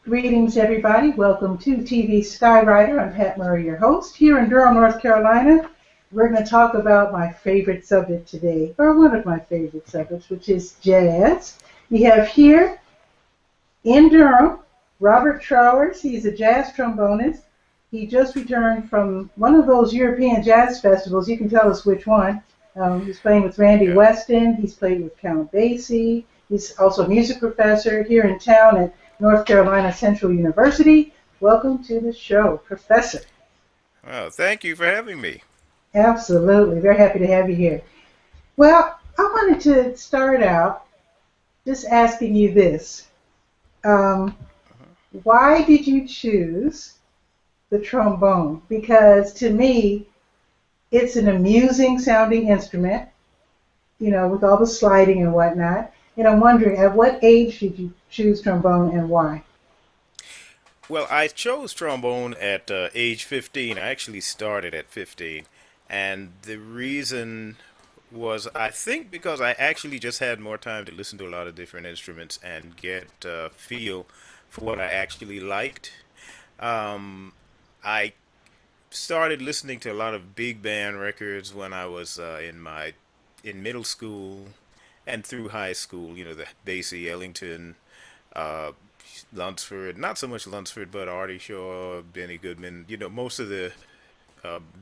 Greetings, everybody. Welcome to TV Skywriter. I'm Pat Murray, your host. Here in Durham, North Carolina, we're going to talk about my favorite subject today, or one of my favorite subjects, which is jazz. We have here in Durham Robert Trowers. He's a jazz trombonist. He just returned from one of those European jazz festivals. You can tell us which one. He's playing with Randy Yeah. Weston. He's played with Count Basie. He's also a music professor here in town at North Carolina Central University. Welcome to the show, Professor. Well, thank you for having me. Absolutely. Very happy to have you here. Well, I wanted to start out just asking you this. Um, why did you choose the trombone? Because to me, it's an amusing sounding instrument, with all the sliding and whatnot. And I'm wondering, at what age did you choose trombone and why? Well, I chose trombone at age 15. I actually started at 15. And the reason was, I think, because I actually just had more time to listen to a lot of different instruments and get a feel for what I actually liked. Um, I started listening to a lot of big band records when I was in middle school and through high school. The Basie, Ellington, uh, Lunsford, not so much Lunsford, but Artie Shaw, Benny Goodman. Most of the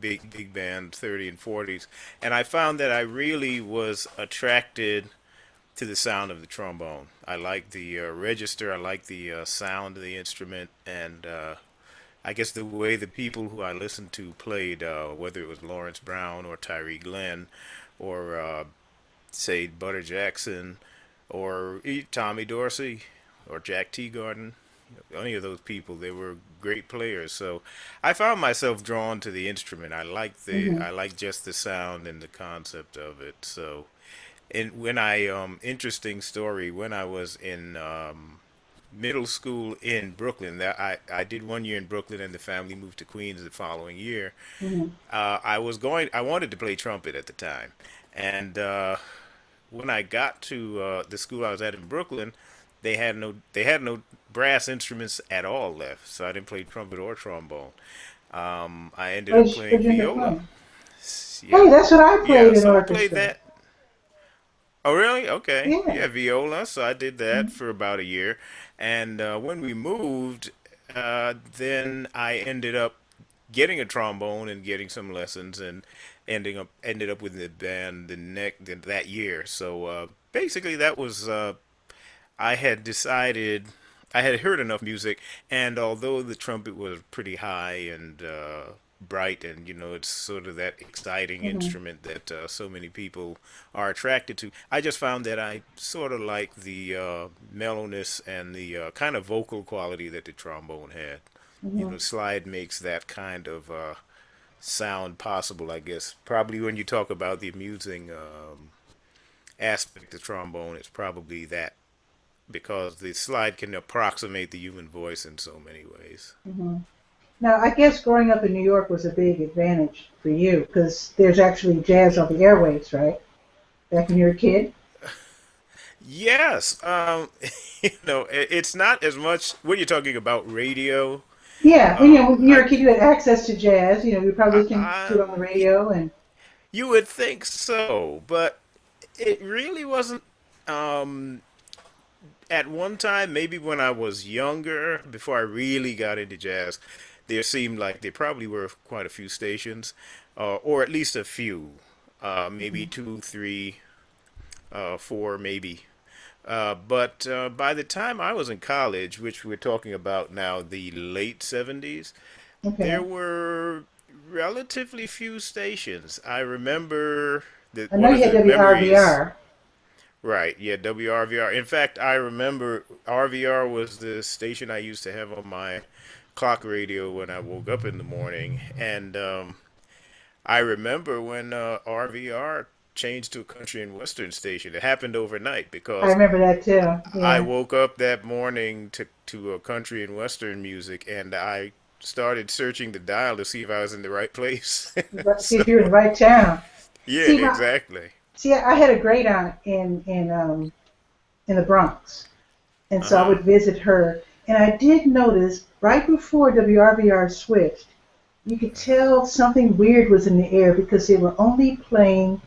big band 30 and 40s, and I found that I really was attracted to the sound of the trombone. I like the register. I like the sound of the instrument, and I guess the way the people who I listened to played, whether it was Lawrence Brown or Tyree Glenn, or say Butter Jackson, or Tommy Dorsey, or Jack Teagarden. Any of those people, they were great players. So I found myself drawn to the instrument. Hmm. I like just the sound and the concept of it. So, and when I interesting story, when I was in middle school in Brooklyn, that I did 1 year in Brooklyn, and the family moved to Queens the following year. Hmm. I wanted to play trumpet at the time, and when I got to the school I was at in Brooklyn, they had no brass instruments at all left, so I didn't play trumpet or trombone. I ended up What'd playing you end up viola. playing? Hey, Yeah, that's what I yeah. played in So I played orchestra. that. Oh, really? Okay. Yeah. Yeah, viola. So I did that Mhm. for about a year, and when we moved, then I ended up getting a trombone and getting some lessons, and ended up with the band that year. So basically, that was I had decided I had heard enough music, and although the trumpet was pretty high and bright, and it's sort of that exciting Hmm. instrument that so many people are attracted to, I just found that I sort of like the mellowness and the kind of vocal quality that the trombone had. Hmm. Slide makes that kind of sound possible, I guess. Probably when you talk about the amusing aspect of trombone, it's probably that because the slide can approximate the human voice in so many ways. Hmm. Now, I guess growing up in New York was a big advantage for you because there's actually jazz on the airwaves, right? Back when you were a kid. Yes, it's not as much when you're talking about radio. Yeah, when you were I, a kid, you had access to jazz. You were probably I, listening to it on the I, radio, and you would think so, but it really wasn't. Um, at one time, maybe when I was younger, before I really got into jazz, there seemed like there probably were quite a few stations, or at least a few, maybe Mhm. two, three, four, maybe. But by the time I was in college, which we're talking about now, the late 70s, there Okay. were relatively few stations. I remember that I know one of you had the memories. WRVR. Right, yeah, WRVR. In fact, I remember RVR was the station I used to have on my clock radio when I woke up in the morning. And I remember when RVR changed to a country and western station. It happened overnight I because remember that too. I Yeah. woke up that morning to a country and western music, and I started searching the dial to see if I was in the right place. See So, if you're in the right town. yeah, See, my exactly. see, I had a great aunt in the Bronx, and so I Uh-huh. would visit her. And I did notice right before WRVR switched, you could tell something weird was in the air because they were only playing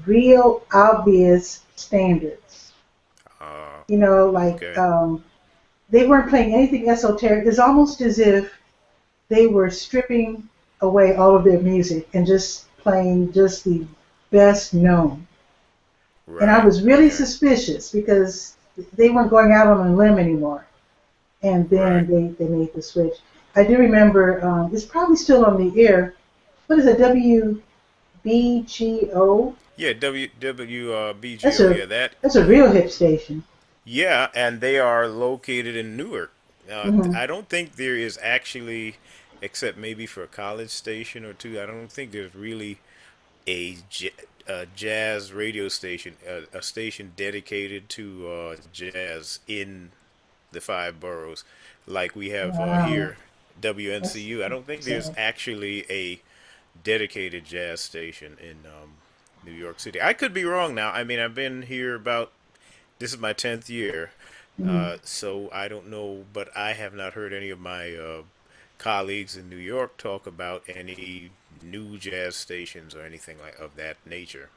real obvious standards. Uh, You know, like okay. they weren't playing anything esoteric. It's almost as if they were stripping away all of their music and just playing just the best known. And I Right. was really Okay. suspicious because they weren't going out on a limb anymore. And Right. then they made the switch. I do remember, it's probably still on the air. What is it, WBGO? Yeah. BGO. That's a Yeah. That. that's a real hip station. Yeah, and they are located in Newark. Hmm. I don't think there is actually, except maybe for a college station or two. I don't think there's really a jazz radio station, a station dedicated to jazz in the five boroughs, like we have Wow, here, that's WNCU. I don't think there's sad. actually a dedicated jazz station in New York City. I could be wrong now. I mean, I've been here about, this is my 10th year, Hmm. so I don't know, but I have not heard any of my colleagues in New York talk about any new jazz stations or anything like of that nature.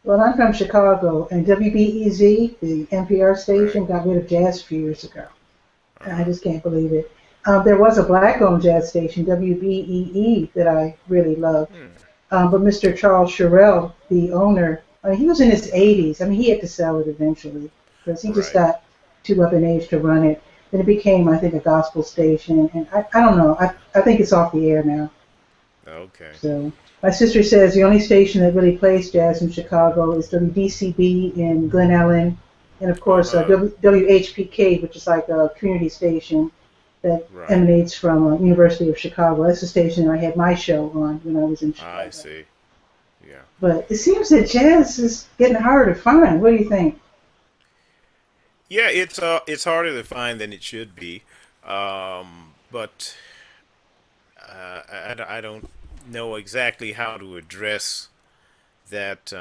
Well, I'm from Chicago, and WBEZ, the NPR Right. station, got rid of jazz a few years ago. Uh I huh. just can't believe it. There was a black-owned jazz station, WBEE, that I really loved. Hmm. But Mr. Charles Sherrill, the owner, I mean, he was in his Uh huh. 80s. I mean, he had to sell it eventually because he just Right. got too up in age to run it. Then it became, I think, a gospel station. And I don't know. I think it's off the air now. Okay. So my sister says the only station that really plays jazz in Chicago is WDCB in Glen Ellen. And of Uh course, huh. WHPK, which is like a community station that Right. emanates from University of Chicago. That's the station I had my show on when I was in I Chicago. see. Yeah. But it seems that jazz is getting harder to find. What do you think? Yeah, it's harder to find than it should be, but I don't know exactly how to address that,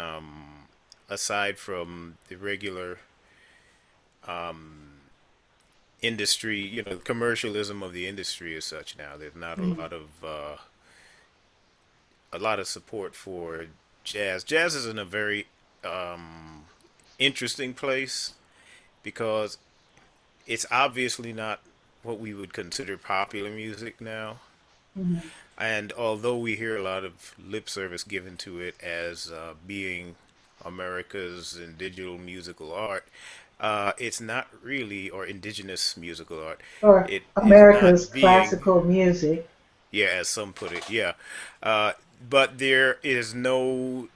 aside from the regular industry, commercialism of the industry as such. Now there's not Mm-hmm. a lot of support for jazz. Jazz is in a very interesting place because it's obviously not what we would consider popular music now. Mm-hmm. And although we hear a lot of lip service given to it as being America's indigenous musical art, it's not really, or indigenous musical art. Or It is America's not being, classical music. yeah, as some put it, yeah. But there is no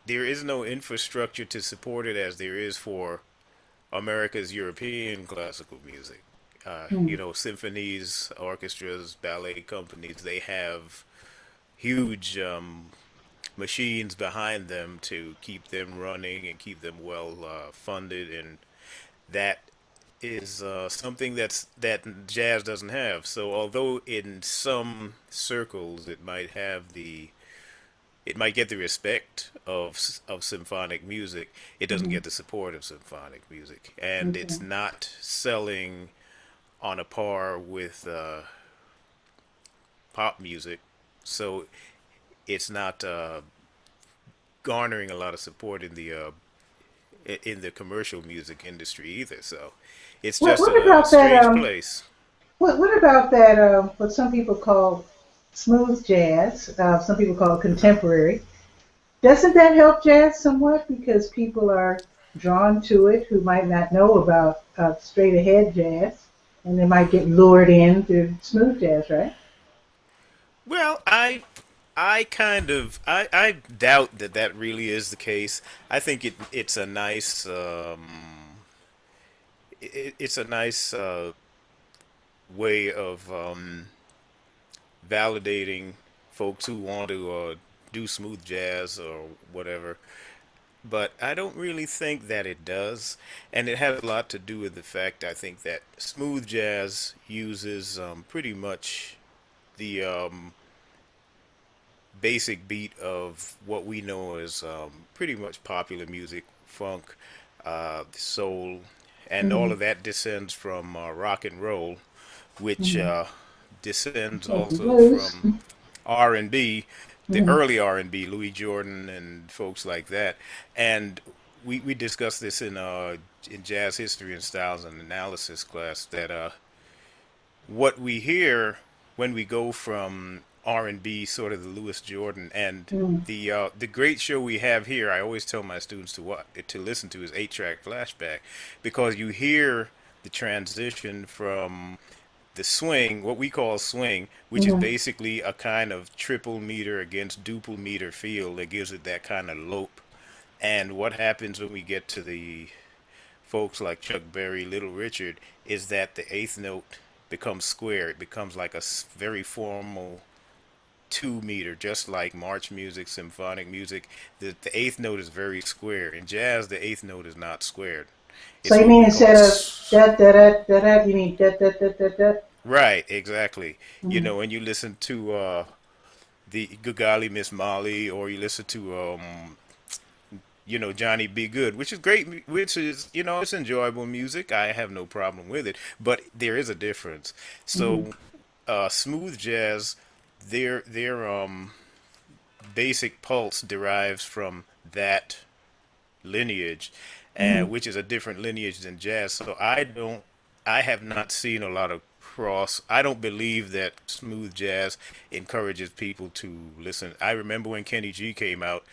infrastructure to support it as there is for America's European classical music. Mm-hmm. Symphonies, orchestras, ballet companies, they have huge machines behind them to keep them running and keep them well funded, and that is something that jazz doesn't have. So although in some circles it might get the respect of symphonic music, it doesn't Mm-hmm. get the support of symphonic music, and Okay. it's not selling on a par with pop music. So it's not garnering a lot of support in the commercial music industry either. So it's just What a about that? strange place. What about that? What some people call smooth jazz. Some people call it Uh-huh. contemporary. Doesn't that help jazz somewhat because people are drawn to it who might not know about straight ahead jazz, and they might get lured in through smooth jazz, right? Well, I kind of I doubt that that really is the case. I think it's a nice it's a nice way of validating folks who want to do smooth jazz or whatever. But I don't really think that it does, and it has a lot to do with the fact I think that smooth jazz uses pretty much the basic beat of what we know as pretty much popular music, funk, soul, and all Mm-hmm. of that descends from rock and roll, which Mm-hmm. descends Funky also blues. from R&B, the Mm-hmm. early R&B, Louis Jordan and folks like that. And we discussed this in jazz history and styles and analysis class that what we hear when we go from R&B, sort of the Louis Jordan, and Mm-hmm. the great show we have here. I always tell my students to listen to is 8-track flashback, because you hear the transition from the swing, what we call swing, which is Mm-hmm. basically a kind of triple meter against duple meter feel that gives it that kind of lope. And what happens when we get to the folks like Chuck Berry, Little Richard, is that the eighth note becomes square. It becomes like a very formal 2 meter, just like march music, symphonic music. The eighth note is very square. In jazz, the eighth note is not squared. So It's you what mean we call instead of da da da da da, you mean da da da da da? right, exactly. Mm-hmm. When you listen to the Good Golly Miss Molly, or you listen to Johnny Be Good, which is great, which is, it's enjoyable music. I have no problem with it, but there is a difference. Mm-hmm. So, smooth jazz, their basic pulse derives from that lineage, Mm-hmm. which is a different lineage than jazz. So I have not seen a lot of cross. I don't believe that smooth jazz encourages people to listen. I remember when Kenny G came out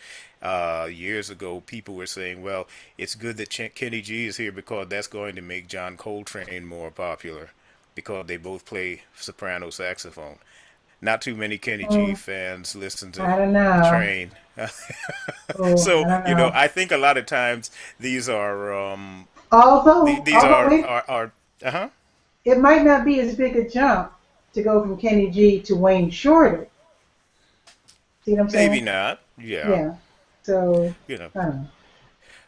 years ago, people were saying, well, it's good that Kenny G is here because that's going to make John Coltrane more popular because they both play soprano saxophone. Not too many Kenny G Mm, fans listen to I don't know. Train. Oh, I So, don't know. I think a lot of times these are these Although wait, are uh-huh. it might not be as big a jump to go from Kenny G to Wayne Shorter. See what I'm Maybe saying? not. Yeah, Yeah. So you know. I don't know.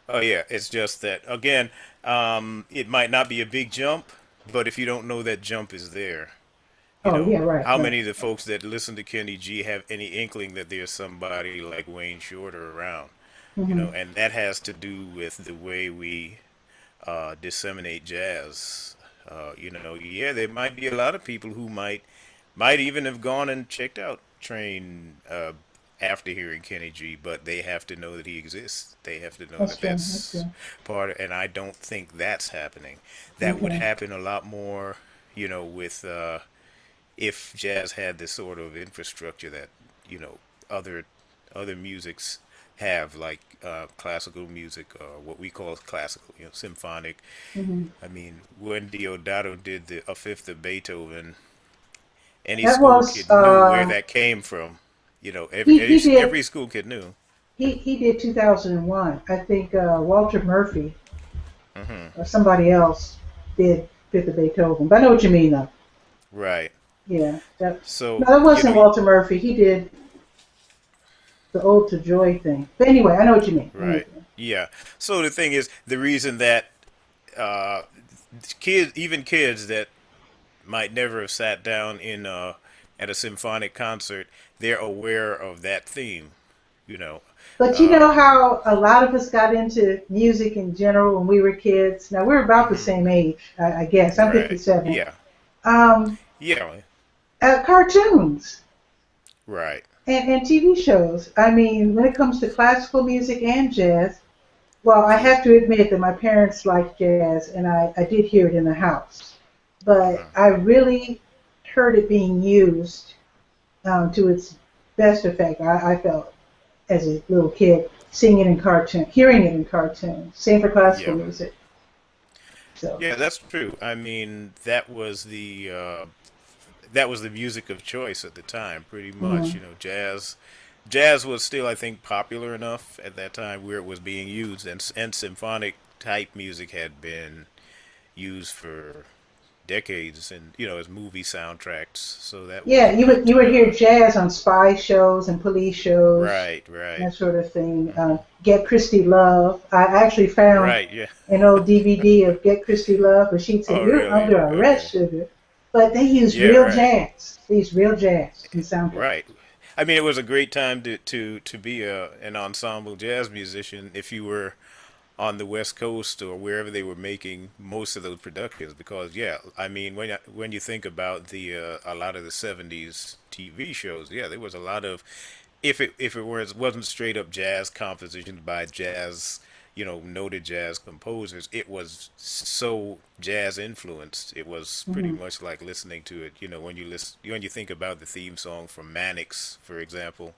Oh yeah, it's just that again, it might not be a big jump, but if you don't know that jump is there, Oh yeah, right, how right. many of the folks that listen to Kenny G have any inkling that there's somebody like Wayne Shorter around? Hmm. And that has to do with the way we disseminate jazz. Yeah, there might be a lot of people who might even have gone and checked out Train after hearing Kenny G, but they have to know that he exists. They have to know That's that true. That's that's true. part of, and I don't think that's happening. That would Okay. happen a lot more, with if jazz had this sort of infrastructure that you know other other musics have, like classical music, or what we call classical, symphonic. Hmm. I mean, when Diodato did a fifth of Beethoven, any That school was kid knew where that came from. Every he did every school kid knew. he did 2001. I think Walter Murphy Hmm. or somebody else did Fifth of Beethoven. But I know what you mean though. Right. Yeah. No, So that wasn't Walter Murphy. He did the Ode to Joy thing. But anyway, I know what you mean. I know what right. you mean. Yeah. So the thing is, the reason that uh, even kids that might never have sat down in at a symphonic concert, they're aware of that theme. You know. But you know Um, how a lot of us got into music in general when we were kids? Now we're about the mhm. same age, I guess. I'm Right. 57. Yeah. Um, Yeah. Cartoons Right. and TV shows. I mean, when it comes to classical music and jazz, well, I Yeah. have to admit that my parents liked jazz, and I did hear it in the house. But Uh-huh. I really heard it being used to its best effect. I felt as a little kid, seeing it in cartoon, hearing it in cartoons. Same for classical Yeah. music. So, Yeah, that's true. I mean, that was the music of choice at the time, pretty much. mhm. Jazz was still, I think, popular enough at that time where it was being used, and symphonic type music had been used for decades, and as movie soundtracks. So that Yeah, was not you would hear jazz on spy shows and police shows, right, right, that sort of thing. hmm Get Christy Love. I actually found right. Yeah. an old DVD of Get Christy Love, but she'd say, Oh, "You're really? under Okay. arrest, sugar." But they used Yeah, real right. jazz. They used real jazz in soundtrack. Right. I mean, it was a great time to be an ensemble jazz musician if you were on the West Coast or wherever they were making most of those productions. Because yeah, I mean when you think about the a lot of the '70s TV shows, yeah, there was a lot of if it wasn't straight up jazz compositions by jazz, noted jazz composers, it was so jazz influenced. It was pretty Hmm. much like listening to it. When you think about the theme song from Mannix, for example,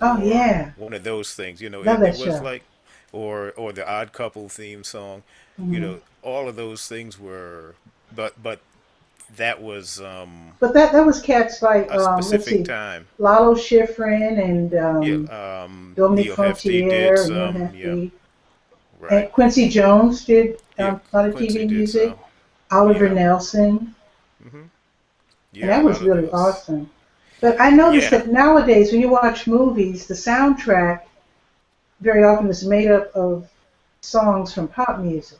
Oh or yeah, one of those things. love It that was show. like, or the Odd Couple theme song. Hmm. All of those things were, but that was But that was cats like a let's specific see, time. Lalo Schifrin and Yeah, Dominique Neil Hefti did Frontier and Neil some. Yeah, Hefti. right. And Quincy Jones did Yeah, a lot of Quincy TV did music. some. Oliver Yeah. Nelson, Hmm. and Yeah, a that was lot of really those. awesome. But I noticed Yeah. that nowadays, when you watch movies, the soundtrack very often is made up of songs from pop music,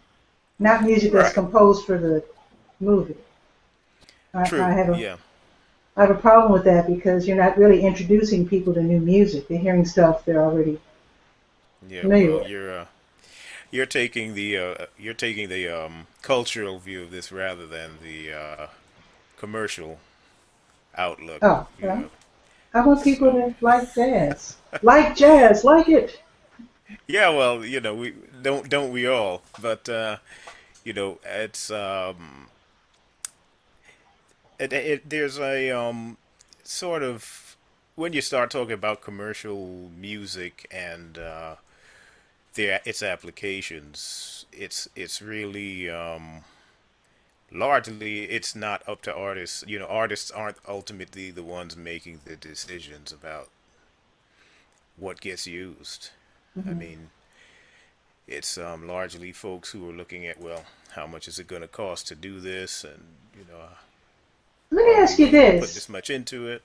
not music that's Right. composed for the movie. I True. have a Yeah. I have a problem with that because you're not really introducing people to new music. They're hearing stuff they're already Yeah. familiar Well, with. you're taking the cultural view of this rather than the commercial outlook. Oh, You well, know. I want people So to like jazz, like it. yeah. Well, we don't we all? But it's there's a sort of when you start talking about commercial music and its applications, it's really largely it's not up to artists. Artists aren't ultimately the ones making the decisions about what gets used. I Hmm. mean, it's largely folks who are looking at, well, how much is it going to cost to do this, and Let me are we ask you willing to put this. this much into it?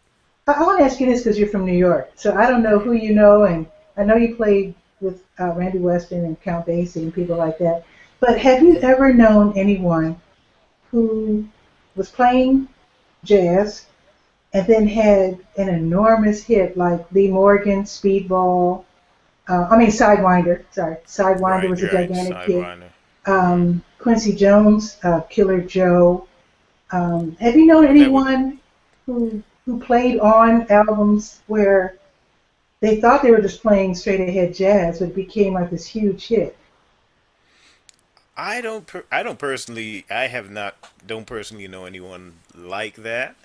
I want to ask you this because you're from New York. So I don't know Hmm. who you know, and I know you played with Randy Weston and Count Basie and people like that. But have you Hmm. ever known anyone who was playing jazz and then had an enormous hit like Lee Morgan, Speedball? I mean Sidewinder. Sorry, Sidewinder Right, was a right, gigantic hit. Sidewinder. Hmm. Quincy Jones, Killer Joe. Have you known Well, that would anyone who played on albums where they thought they were just playing straight ahead jazz, but it became like this huge hit? I don't personally I have not don't personally know anyone like that.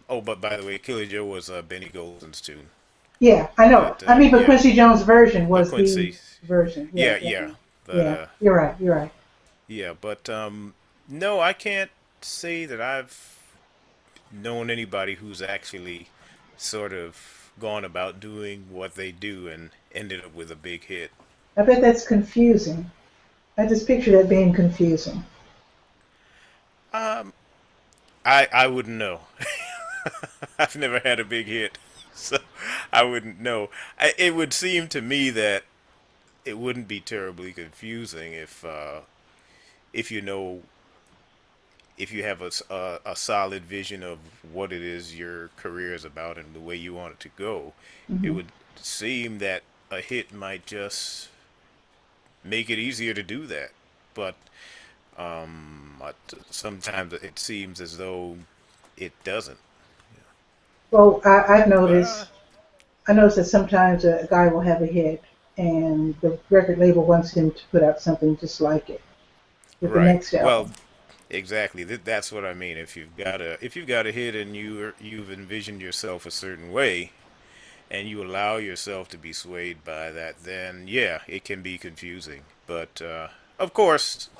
Oh, but by the way, Killer Joe was Benny Golson's tune. Yeah, I know. But I mean, but yeah, Quincy Jones' version but was the Quincy, version. Yeah, yeah, yeah, definitely. but Yeah, you're right. You're right. yeah, but no, I can't say that I've known anybody who's actually sort of gone about doing what they do and ended up with a big hit. I bet that's confusing. I just picture that being confusing. Um, I wouldn't know. I've never had a big hit, so I wouldn't know. It would seem to me that it wouldn't be terribly confusing if you know if you have a solid vision of what it is your career is about and the way you want it to go. It Hmm. would seem that a hit might just make it easier to do that, but sometimes it seems as though it doesn't. Well, I've But noticed. I noticed that sometimes a guy will have a hit, and the record label wants him to put out something just like it with the right, next well, album. exactly. That's what I mean. If you've got a hit and you've envisioned yourself a certain way, and you allow yourself to be swayed by that, then yeah, it can be confusing. But of course,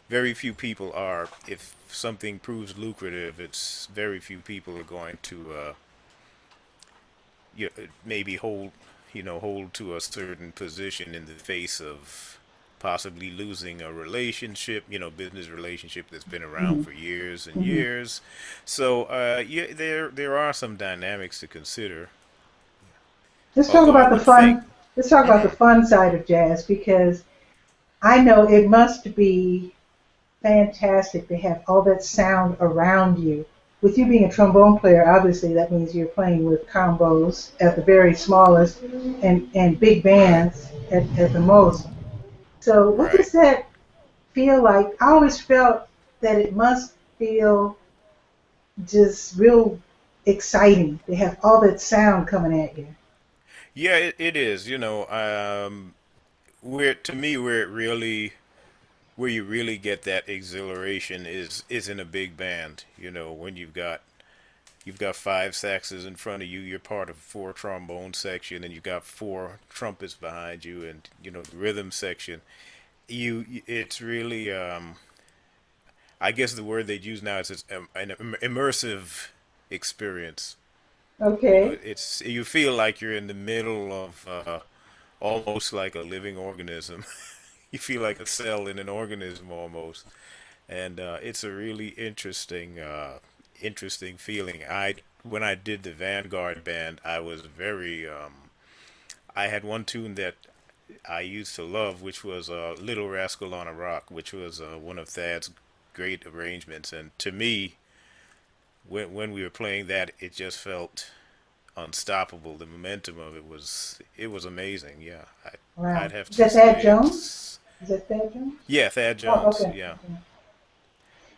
very few people are. If something proves lucrative, it's very few people are going to maybe hold to a certain position in the face of possibly losing a relationship, business relationship that's been around Hmm. for years and Hmm. years. So yeah, there are some dynamics to consider. Let's talk Although I about the would think, fun. Let's talk about the hmm fun side of jazz because I know it must be fantastic to have all that sound around you with you being a trombone player, obviously that means you're playing with combos at the very smallest and big Right, bands at the most. So what right. does that feel like? I always felt that it must feel just real exciting to have all that sound coming at you. Yeah, it is. Where to me, where you really get that exhilaration is in a big band. When you've got five saxes in front of you, you're part of four trombone section, and you've got four trumpets behind you, and the rhythm section. It's really, I guess the word they'd use now is it's an immersive experience. Okay. It's you feel like you're in the middle of almost like a living organism. You feel like a cell in an organism almost, and it's a really interesting feeling. I When I did the Vanguard band, I was very I had one tune that I used to love, which was "Little Rascal on a Rock," which was one of Thad's great arrangements. And to me, when we were playing that, it just felt unstoppable. The momentum of it was amazing. Yeah, I'd Wow. have Is to that Thad say Jones? it's Is that Thad Jones? yeah, Thad Oh, Jones. okay. Yeah, Okay.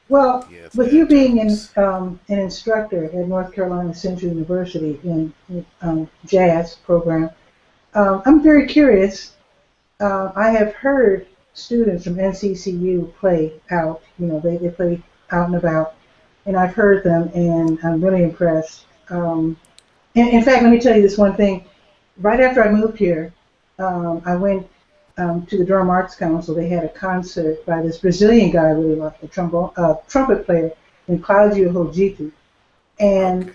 Well, yeah, with you Thad being Jones. an instructor at North Carolina Central University in jazz program, I'm very curious. I have heard students from NCCU play out. They play out and about, and I've heard them, and I'm really impressed. In fact, let me tell you this one thing. Right after I moved here, I went to the Durham Arts Council. They had a concert by this Brazilian guy I really loved, a trumpet player named Claudio Hojitu. And Okay.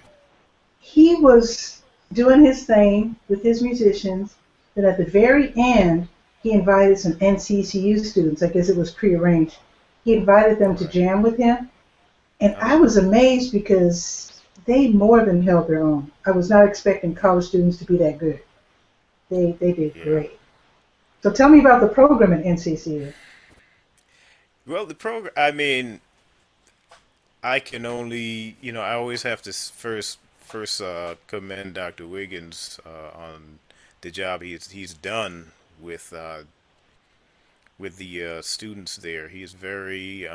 he was doing his thing with his musicians. Then at the very end, he invited some NCCU students. I guess it was prearranged. He invited them to Right. jam with him. And I Uh-huh. was amazed because they more than held their own. I was not expecting Yeah. college students to be that good. They did Yeah. great. So tell me about the program at NCCU. Well, the program. I mean, I can only. I always have to first commend Dr. Wiggins on the job he's done with the students there. He's very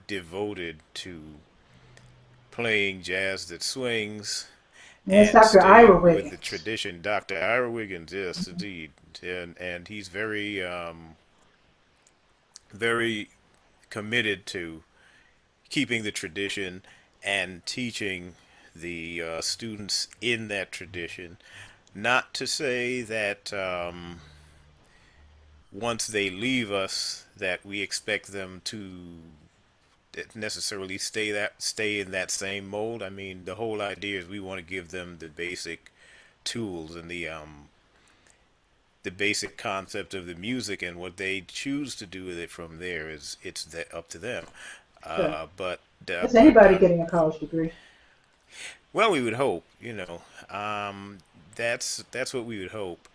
devoted to playing jazz that swings And that's and Dr. Ira staying with the Wiggins. tradition. Dr. Ira Wiggins, yes, indeed, and he's very committed to keeping the tradition and teaching the students in that tradition. Not to say that once they leave us, that we expect them to necessarily stay in that same mold. I mean, the whole idea is we want to give them the basic tools and the basic concept of the music, and what they choose to do with it from there is up to them. Sure. But That's but anybody getting a college degree. well, we would hope, that's what we would hope.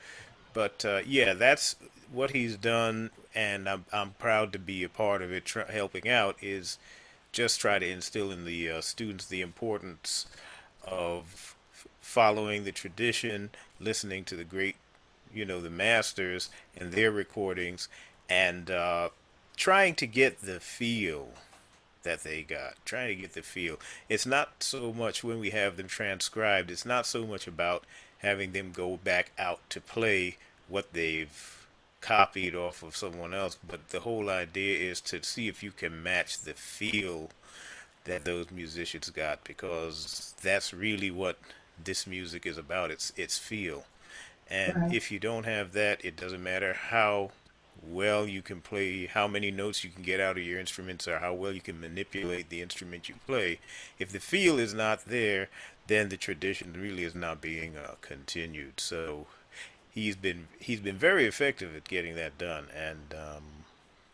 But yeah, that's what he's done, and I'm proud to be a part of it. Helping out is just try to instill in the students the importance of following the tradition, listening to the great, the masters and their recordings, and trying to get the feel that they got. Trying to get the feel. It's not so much when we have them transcribed, it's not so much about having them go back out to play what they've copied off of someone else, but the whole idea is to see if you can match the feel that those musicians got, because that's really what this music is about. It's feel. And Right. if you don't have that, it doesn't matter how well you can play, how many notes you can get out of your instruments, or how well you can manipulate the instrument you play. If the feel is not there, then the tradition really is not being continued. So he's been very effective at getting that done, and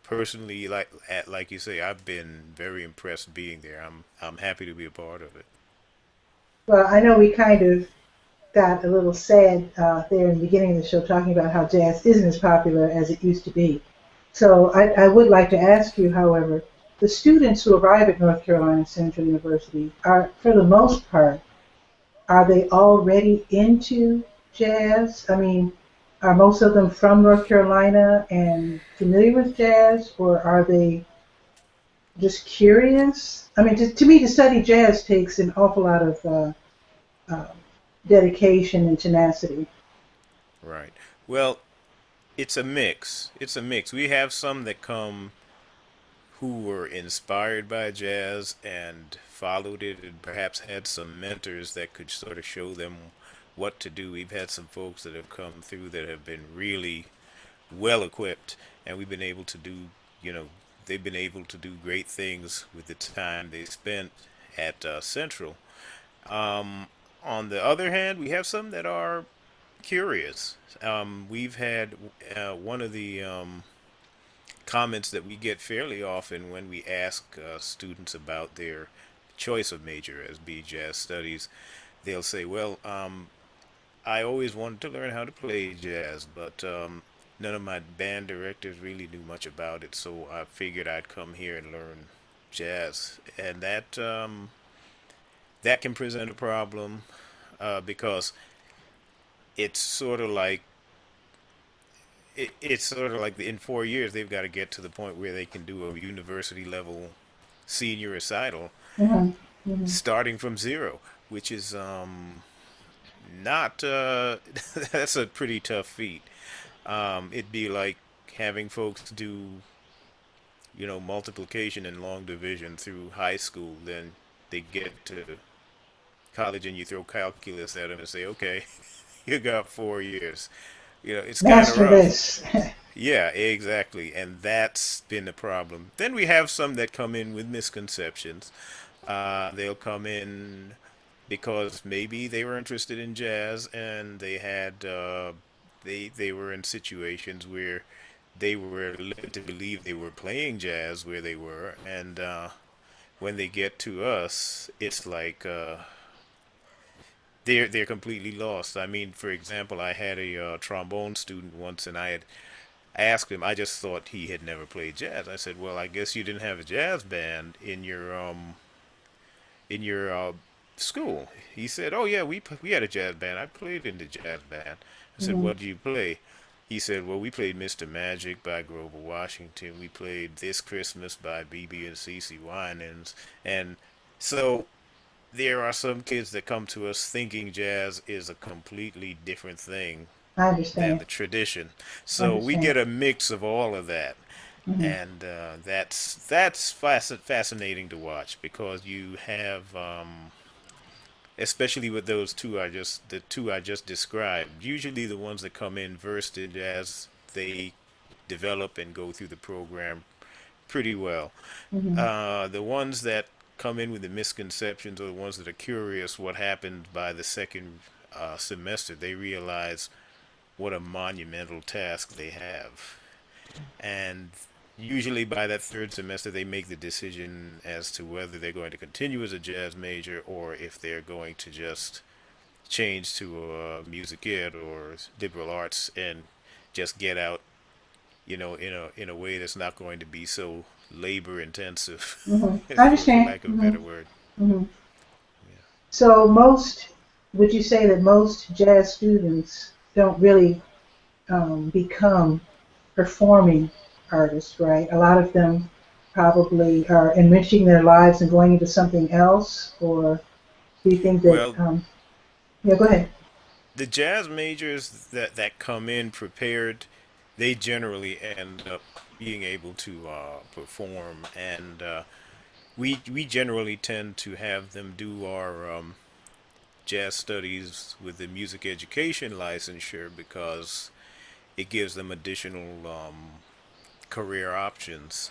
personally, like you say, I've been very impressed being there. I'm happy to be a part of it. Well, I know we kind of got a little sad there in the beginning of the show talking about how jazz isn't as popular as it used to be. So I would like to ask you, however, the students who arrive at North Carolina Central University are, for the most part, are they already into jazz? I mean, are most of them from North Carolina and familiar with jazz, or are they just curious? I mean, to me, to study jazz takes an awful lot of uh, dedication and tenacity. Right. Well, it's a mix. It's a mix. We have some that come who were inspired by jazz and followed it and perhaps had some mentors that could sort of show them what to do. We've had some folks that have come through that have been really well equipped, and we've been able to do, you know, they've been able to do great things with the time they spent at Central. Um, on the other hand, we have some that are curious. We've had one of the comments that we get fairly often when we ask students about their choice of major as be jazz studies. They'll say, "Well, I always wanted to learn how to play jazz, but none of my band directors really knew much about it, so I figured I'd come here and learn jazz." And that can present a problem because it's sort of like it's sort of like in 4 years they've got to get to the point where they can do a university level senior recital Hmm. Hmm. starting from zero, which is not that's a pretty tough feat. It'd be like having folks do, multiplication and long division through high school. Then they get to college and you throw calculus at them and say, okay, you got 4 years. It's kind of Master rough. this. Yeah, exactly. And that's been the problem. Then we have some that come in with misconceptions. They'll come in because maybe they were interested in jazz and they were in situations where they were led to believe they were playing jazz where they were, and when they get to us, it's like they're completely lost. I mean, for example, I had a trombone student once, and I asked him. I just thought he had never played jazz. I said, "Well, I guess you didn't have a jazz band in your school." He said, "Oh yeah, we had a jazz band. I played in the jazz band." I said, Hmm. "What do you play?" He said, "Well, we played Mr. Magic by Grover Washington. We played This Christmas by BB and CC Winans." And so there are some kids that come to us thinking jazz is a completely different thing I than understand. the tradition. I So we understand. get a mix of all of that, Hmm. and that's fascinating to watch because you have, especially with those two I just described. Usually, the ones that come in versed in jazz, they develop and go through the program pretty well. Hmm. The ones that come in with the misconceptions or the ones that are curious what happened by the second semester, they realize what a monumental task they have. And usually by that third semester, they make the decision as to whether they're going to continue as a jazz major or if they're going to just change to music ed or liberal arts and just get out, in a way that's not going to be so labor intensive, Hmm. I for understand. lack of a Hmm. better word. Hmm. Yeah. So would you say that most jazz students don't really become performing artists, right? A lot of them probably are enriching their lives and going into something else, or do you think that, Well, yeah, go ahead. the jazz majors that come in prepared, they generally end up being able to perform, and we generally tend to have them do our jazz studies with the music education licensure because it gives them additional career options,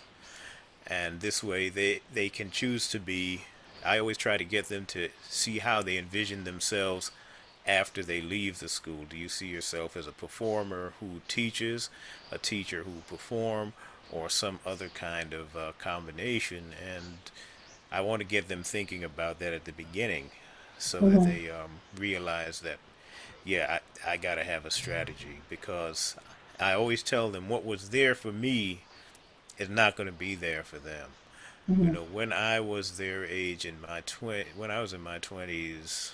and this way they can choose to be. I always try to get them to see how they envision themselves after they leave the school. Do you see yourself as a performer who teaches, a teacher who perform, or some other kind of combination? And I want to get them thinking about that at the beginning so that Hmm. they realize that, yeah, I got to have a strategy because I always tell them what was there for me is not going to be there for them. Mhm. When I was their age in when I was in my 20s,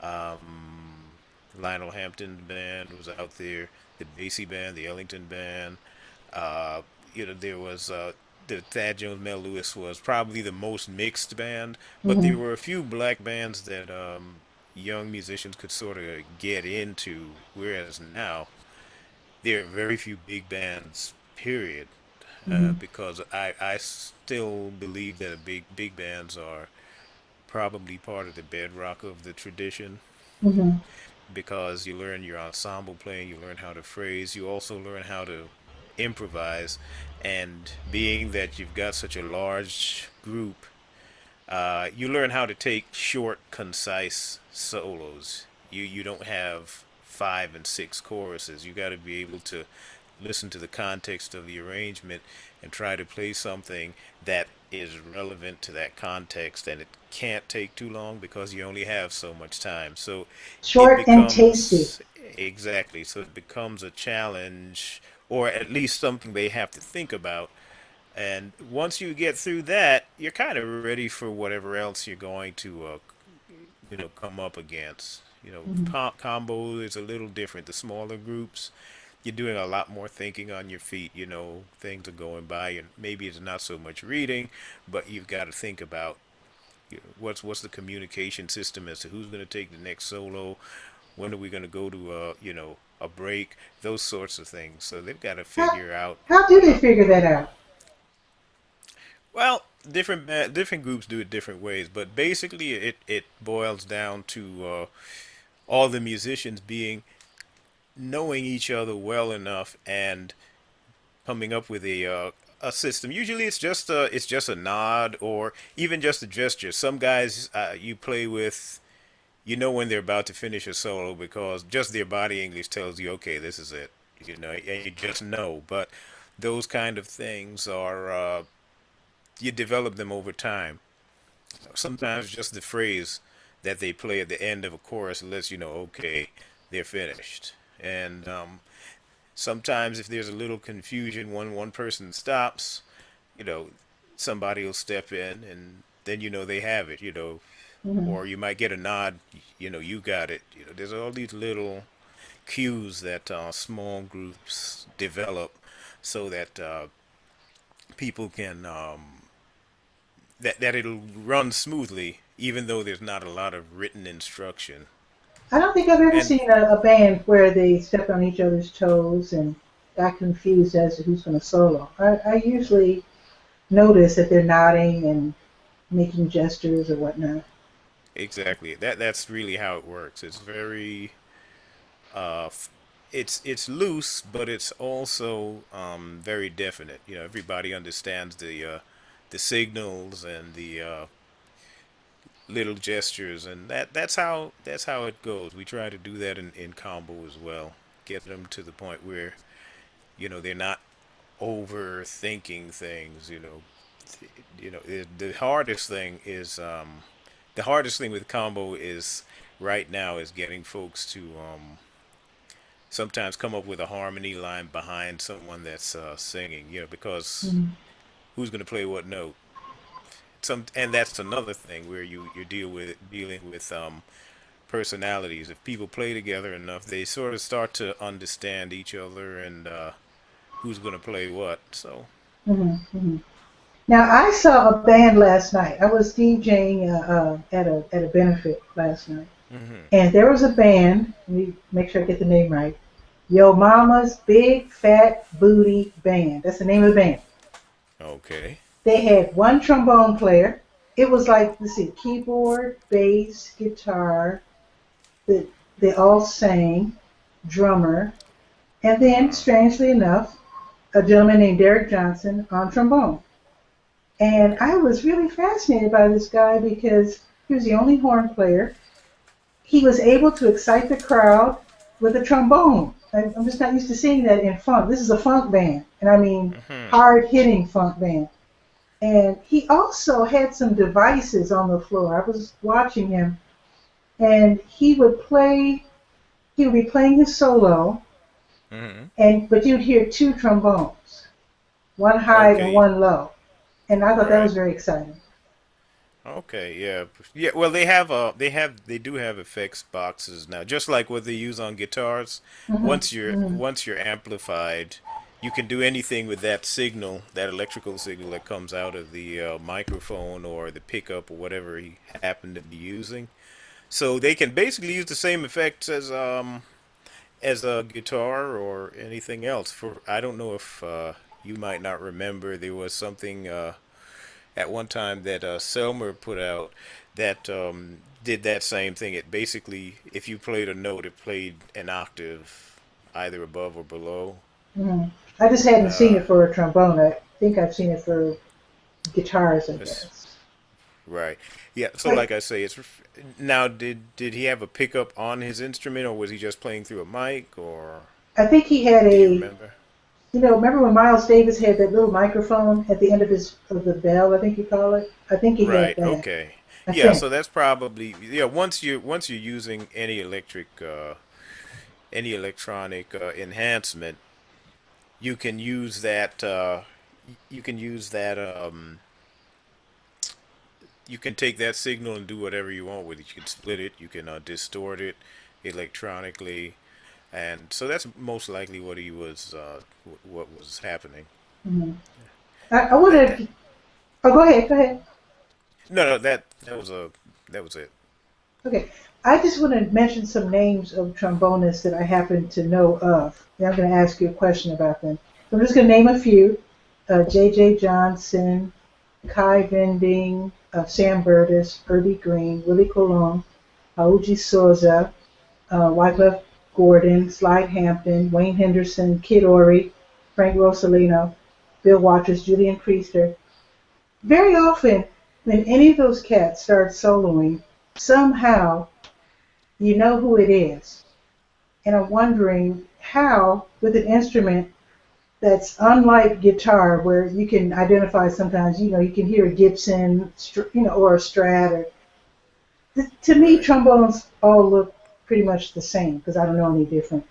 um, Lionel Hampton's band was out there, the Basie band, the Ellington band. Uh, there was the Thad Jones, Mel Lewis was probably the most mixed band, but there Mhm. were a few black bands that young musicians could sort of get into, whereas now there are very few big bands, period. Mhm. Because I still believe that big bands are probably part of the bedrock of the tradition Mhm. because you learn your ensemble playing, you learn how to phrase, you also learn how to improvise, and being that you've got such a large group, you learn how to take short, concise solos. You don't have five and six choruses. You got to be able to listen to the context of the arrangement and try to play something that is relevant to that context, and it can't take too long because you only have so much time. So it Short and tasty. becomes exactly, so it becomes a challenge, or at least something they have to think about. And once you get through that, you're kind of ready for whatever else you're going to come up against. Mhm. Combo is a little different. The smaller groups, you're doing a lot more thinking on your feet. Things are going by, and maybe it's not so much reading, but you've got to think about what's the communication system as to who's going to take the next solo, when are we going to go to a break, those sorts of things. So they've got to How figure out. how do they Uh, figure that out? well, different groups do it different ways, but basically it boils down to all the musicians being knowing each other well enough and coming up with a system. Usually it's just a nod or even just a gesture. Some guys you play with, when they're about to finish a solo because just their body English tells you, okay, this is it. And you just know. But those kind of things are you develop them over time. Sometimes just the phrase that they play at the end of a chorus lets you know, okay, they're finished. And sometimes if there's a little confusion when one person stops, you know, somebody will step in and then they have it, Mhm. or you might get a nod, you got it. There's all these little cues that small groups develop so that people can that it'll run smoothly, even though there's not a lot of written instruction. I don't think I've ever And seen a band where they stepped on each other's toes and got confused as to who's going to solo. I usually notice that they're nodding and making gestures or whatnot. exactly, that's really how it works. It's very uh, it's loose, but it's also very definite. Everybody understands the signals and the little gestures, and that's how it goes. We try to do that in combo as well. Get them to the point where they're not overthinking things. The hardest thing is the hardest thing with combo is right now is getting folks to sometimes come up with a harmony line behind someone that's singing. Because Mhm. who's going to play what note? And that's another thing where you dealing with personalities. If people play together enough, they sort of start to understand each other and who's going to play what. So, Mhm. Mhm. Now I saw a band last night. I was DJing at a benefit last night, hmm and there was a band. Let me make sure I get the name right. Yo Mama's Big Fat Booty Band. That's the name of the band. okay. They had one trombone player. It was like, let's see, keyboard, bass, guitar. That they all sang, drummer, and then, Uh, strangely enough, a gentleman named Derek Johnson on trombone. And okay. I was really fascinated by this guy because he was the only horn player. He was able to excite the crowd with a trombone. I'm just not used to seeing that in funk. This is a funk band, and I mean hmm hard hitting funk band. And he also had some devices on the floor. I was watching him, and he would be playing his solo, hmm and but you'd hear two trombones, one high and Okay. one low. and I thought that Right. was very exciting. Okay, yeah, yeah. Well, they do have effects boxes now, just like what they use on guitars. Hmm. Hmm. Once you're amplified, you can do anything with that signal, that electrical signal that comes out of the microphone or the pickup or whatever you happen to be using. So they can basically use the same effects as a guitar or anything else. For I don't know if you might not remember, there was something at one time that Selmer put out that did that same thing. It basically, if you played a note, it played an octave either above or below. Hmm. I just hadn't seen Uh, it for a trombone. I think I've seen it for guitars, I it's, guess. right. Yeah. So, Like like I say, it's now. Did he have a pickup on his instrument, or was he just playing through a mic, or I think he had do you a, remember? remember when Miles Davis had that little microphone at the end of his of the bell, I think you call it. I think he had Right. that. Okay. I Yeah. think. So that's probably yeah. Once you're using any electronic enhancement, you can use that. You can use that. You can take that signal and do whatever you want with it. You can split it. You can distort it electronically, and so that's most likely what he was. What was happening Hmm. I that wonder that. if. Oh, go ahead. Go ahead. No, no, that was a that was it. Okay. I just want to mention some names of trombonists that I happen to know of. Then I'm going to ask you a question about them. I'm just going to name a few. J. Johnson, Kai Vending, Sam Burtis, Herbie Green, Willie Colon, Augie Souza, Wycliffe Gordon, Slide Hampton, Wayne Henderson, Kid Ory, Frank Rosalino, Bill Waters, Julian Priester. Very often, when any of those cats start soloing, somehow you know who it is. And I'm wondering how, with an instrument that's unlike guitar, where you can identify sometimes, you can hear a Gibson, or a Strat. To me, Right. trombones all look pretty much the same because I don't know any different.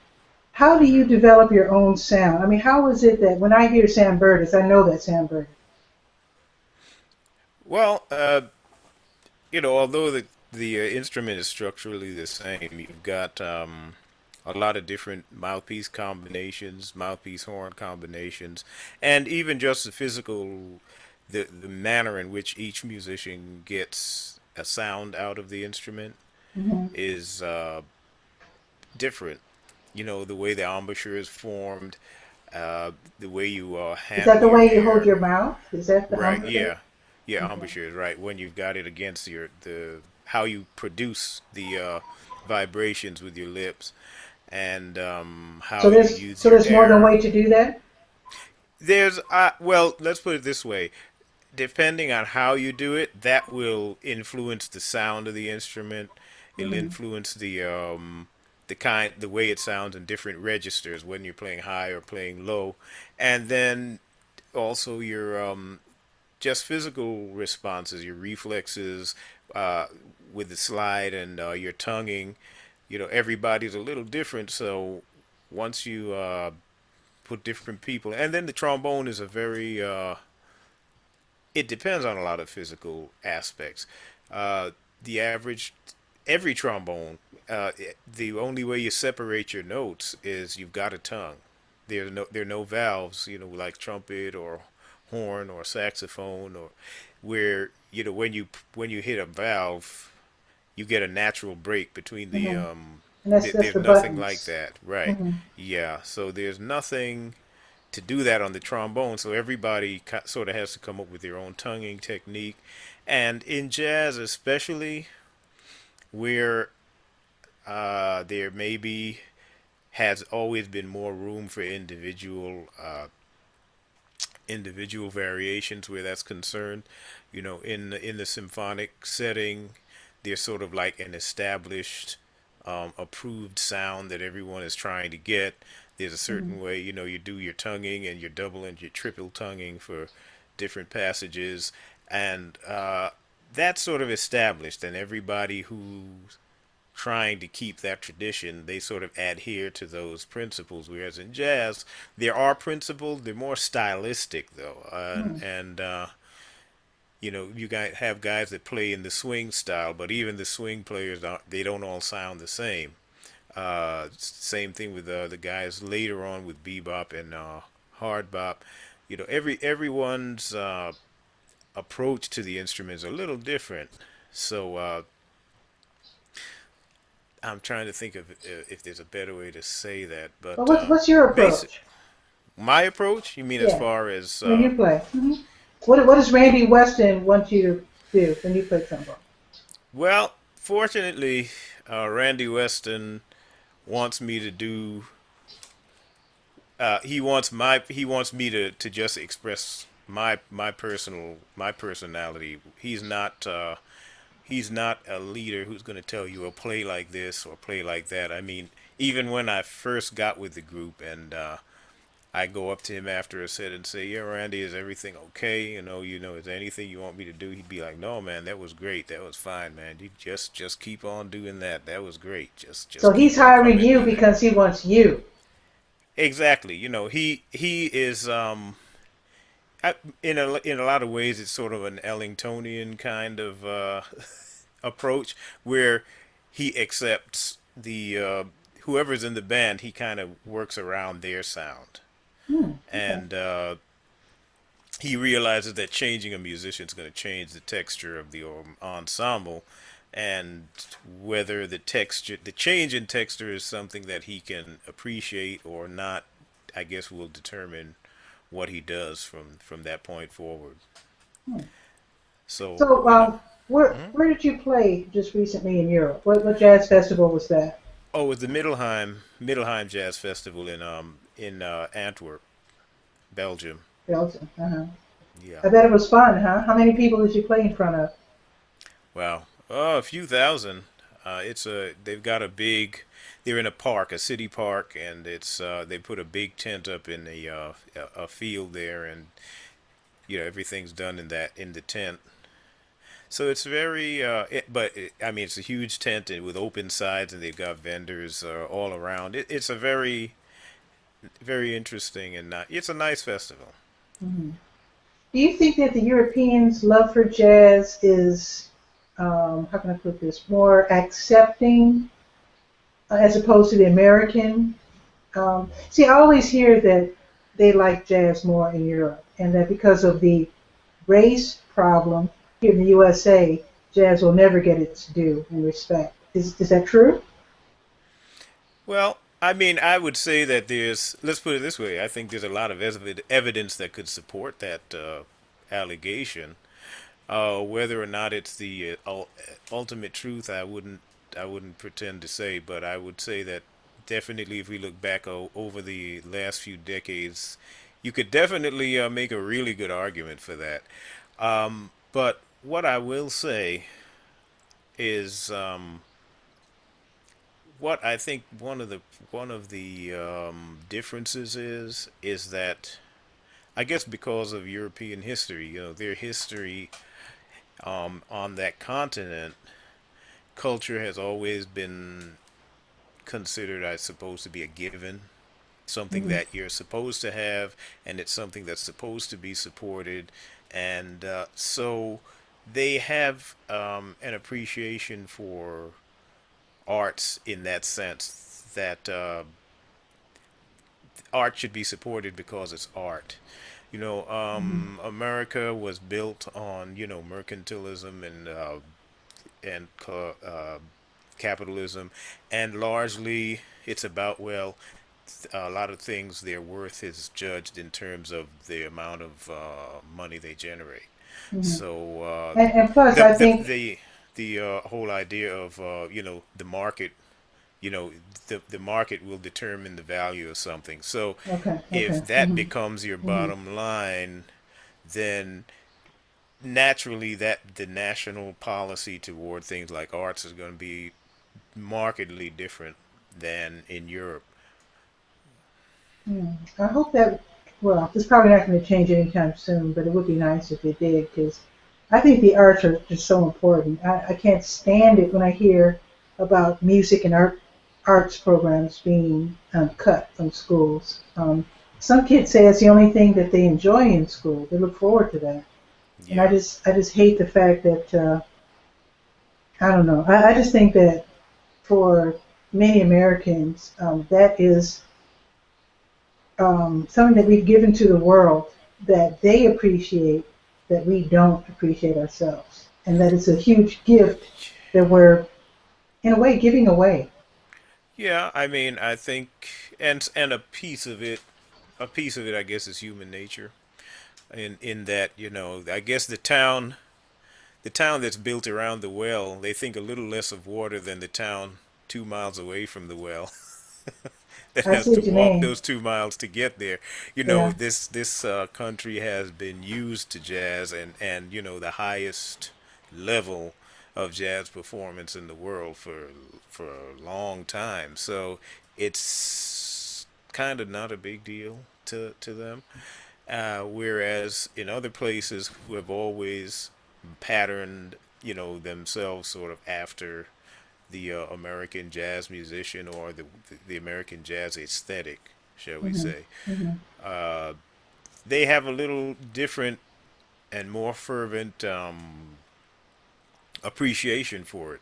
How do you Hmm. develop your own sound? I mean, how is it that when I hear Sam Burtis, I know that Sam Burtis? Well, although the instrument is structurally the same, you've got a lot of different mouthpiece combinations, mouthpiece horn combinations, and even just the physical, the manner in which each musician gets a sound out of the instrument Hmm. is different. The way the embouchure is formed, the way you Is that handle the your way you hold air. your mouth? Is that the Right, embouchure? yeah. Yeah, Okay. embouchure is right. When you've got it against the how you produce the vibrations with your lips and So how you there's use so your there's more than a air. way to do that. There's well, let's put it this way. Depending on how you do it, that will influence the sound of the instrument. It'll Hmm. influence the way it sounds in different registers when you're playing high or playing low. And then also your just physical responses, your reflexes uh, with the slide and your tonguing. Everybody's a little different. So once you put different people, and then the trombone is a very, it depends on a lot of physical aspects. The average, every trombone, the only way you separate your notes is you've got a tongue. There are no valves, like trumpet or horn or saxophone or where when you hit a valve, you get a natural break between the Hmm. And that's there's the nothing like buttons. that, right? Hmm. Yeah, so there's nothing to do that on the trombone. So everybody sort of has to come up with their own tonguing technique, and in jazz especially, where there maybe has always been more room for individual variations where that's concerned. In the symphonic setting, there's sort of like an established, approved sound that everyone is trying to get. There's a Hmm. certain way, you do your tonguing and your double and your triple tonguing for different passages, and that's sort of established, and everybody who's trying to keep that tradition, they sort of adhere to those principles. Whereas in jazz, there are principles, they're more stylistic though, Hmm. and you guys have guys that play in the swing style, but even the swing players they don't all sound the same. Same thing with the guys later on with bebop and hard bop. Everyone's approach to the instruments are a little different. So I'm trying to think of if there's a better way to say that, But but what's your basic. approach? My approach? You mean as Yeah, far as when you play. What does Randy Weston want you to do when you play trombone? well, fortunately, Randy Weston wants me to do. He wants me to just express my personality. He's not a leader who's going to tell you, "Oh, play like this or play like that." I mean, even when I first got with the group and I go up to him after a set and say, "Yeah, Randy, is everything okay? Is there anything you want me to do?" He'd be like, "No, man, that was great. That was fine, man. You just keep on doing that. That was great. So Just he's keep on hiring coming you with it." because he wants you. Exactly. He is in a lot of ways it's sort of an Ellingtonian kind of approach where he accepts the whoever's in the band. He kind of works around their sound, Okay. and he realizes that changing a musician is going to change the texture of the ensemble, and whether the change in texture is something that he can appreciate or not, I guess will determine what he does from that point forward. Hmm. So So where did you play just recently in Europe? What jazz festival was that? oh, it's the Middelheim Jazz Festival in Antwerp, Belgium. Belgium. Uh-huh. Yeah. I bet it was fun, huh? How many people did you play in front of? Wow. Oh, a few thousand. They've got a big. They're in a park, a city park, and they put a big tent up in a field there, and everything's done in the tent. So it's very I mean it's a huge tent with open sides, and they've got vendors all around. It's a very interesting and it's a nice festival. Mhm. Do you think that the Europeans' love for jazz is, how can I put this, more accepting as opposed to the American? See, I always hear that they like jazz more in Europe, and that because of the race problem here in the USA, jazz will never get its due and respect. Is that true? Well, I mean, I would say that let's put it this way, I think there's a lot of evidence that could support that allegation. Whether or not it's the ultimate truth, I wouldn't pretend to say, but I would say that definitely, if we look back over the last few decades, you could definitely make a really good argument for that. But what I will say is, what I think one of the differences is that I guess because of European history, their history on that continent, culture has always been considered, I suppose, to be a given, something Hmm. that you're supposed to have, and it's something that's supposed to be supported, and so they have an appreciation for arts in that sense that art should be supported because it's art. Hmm. America was built on mercantilism and capitalism, and largely it's about, well, a lot of things, their worth is judged in terms of the amount of money they generate. Hmm. So And plus, the I the think, the the whole idea of the market, you know the market will determine the value of something. So okay, if okay. that Hmm. becomes your Hmm. bottom line, then naturally that the national policy toward things like arts is going to be markedly different than in Europe. Hmm. I hope that, well, it's probably not going to change anytime soon, but it would be nice if it did because I think the arts are just so important. I can't stand it when I hear about music and arts programs being cut from schools. Some kids say it's the only thing that they enjoy in school. They look forward to that. And Yeah. I just hate the fact that I don't know. I just think that for many Americans, that is something that we've given to the world that they appreciate that we don't appreciate ourselves, and that it's a huge gift that we're in a way giving away. Yeah, I mean, I think, and a piece of it, I guess, is human nature. In that, I guess the town that's built around the well, they think a little less of water than the town 2 miles away from the well that I has see to what you walk mean. those 2 miles to get there. Yeah, This country has been used to jazz, and the highest level of jazz performance in the world for a long time. So it's kind of not a big deal to them. Whereas in other places who have always patterned, themselves sort of after the American jazz musician, or the American jazz aesthetic, shall we hmm say, hmm uh, they have a little different and more fervent appreciation for it.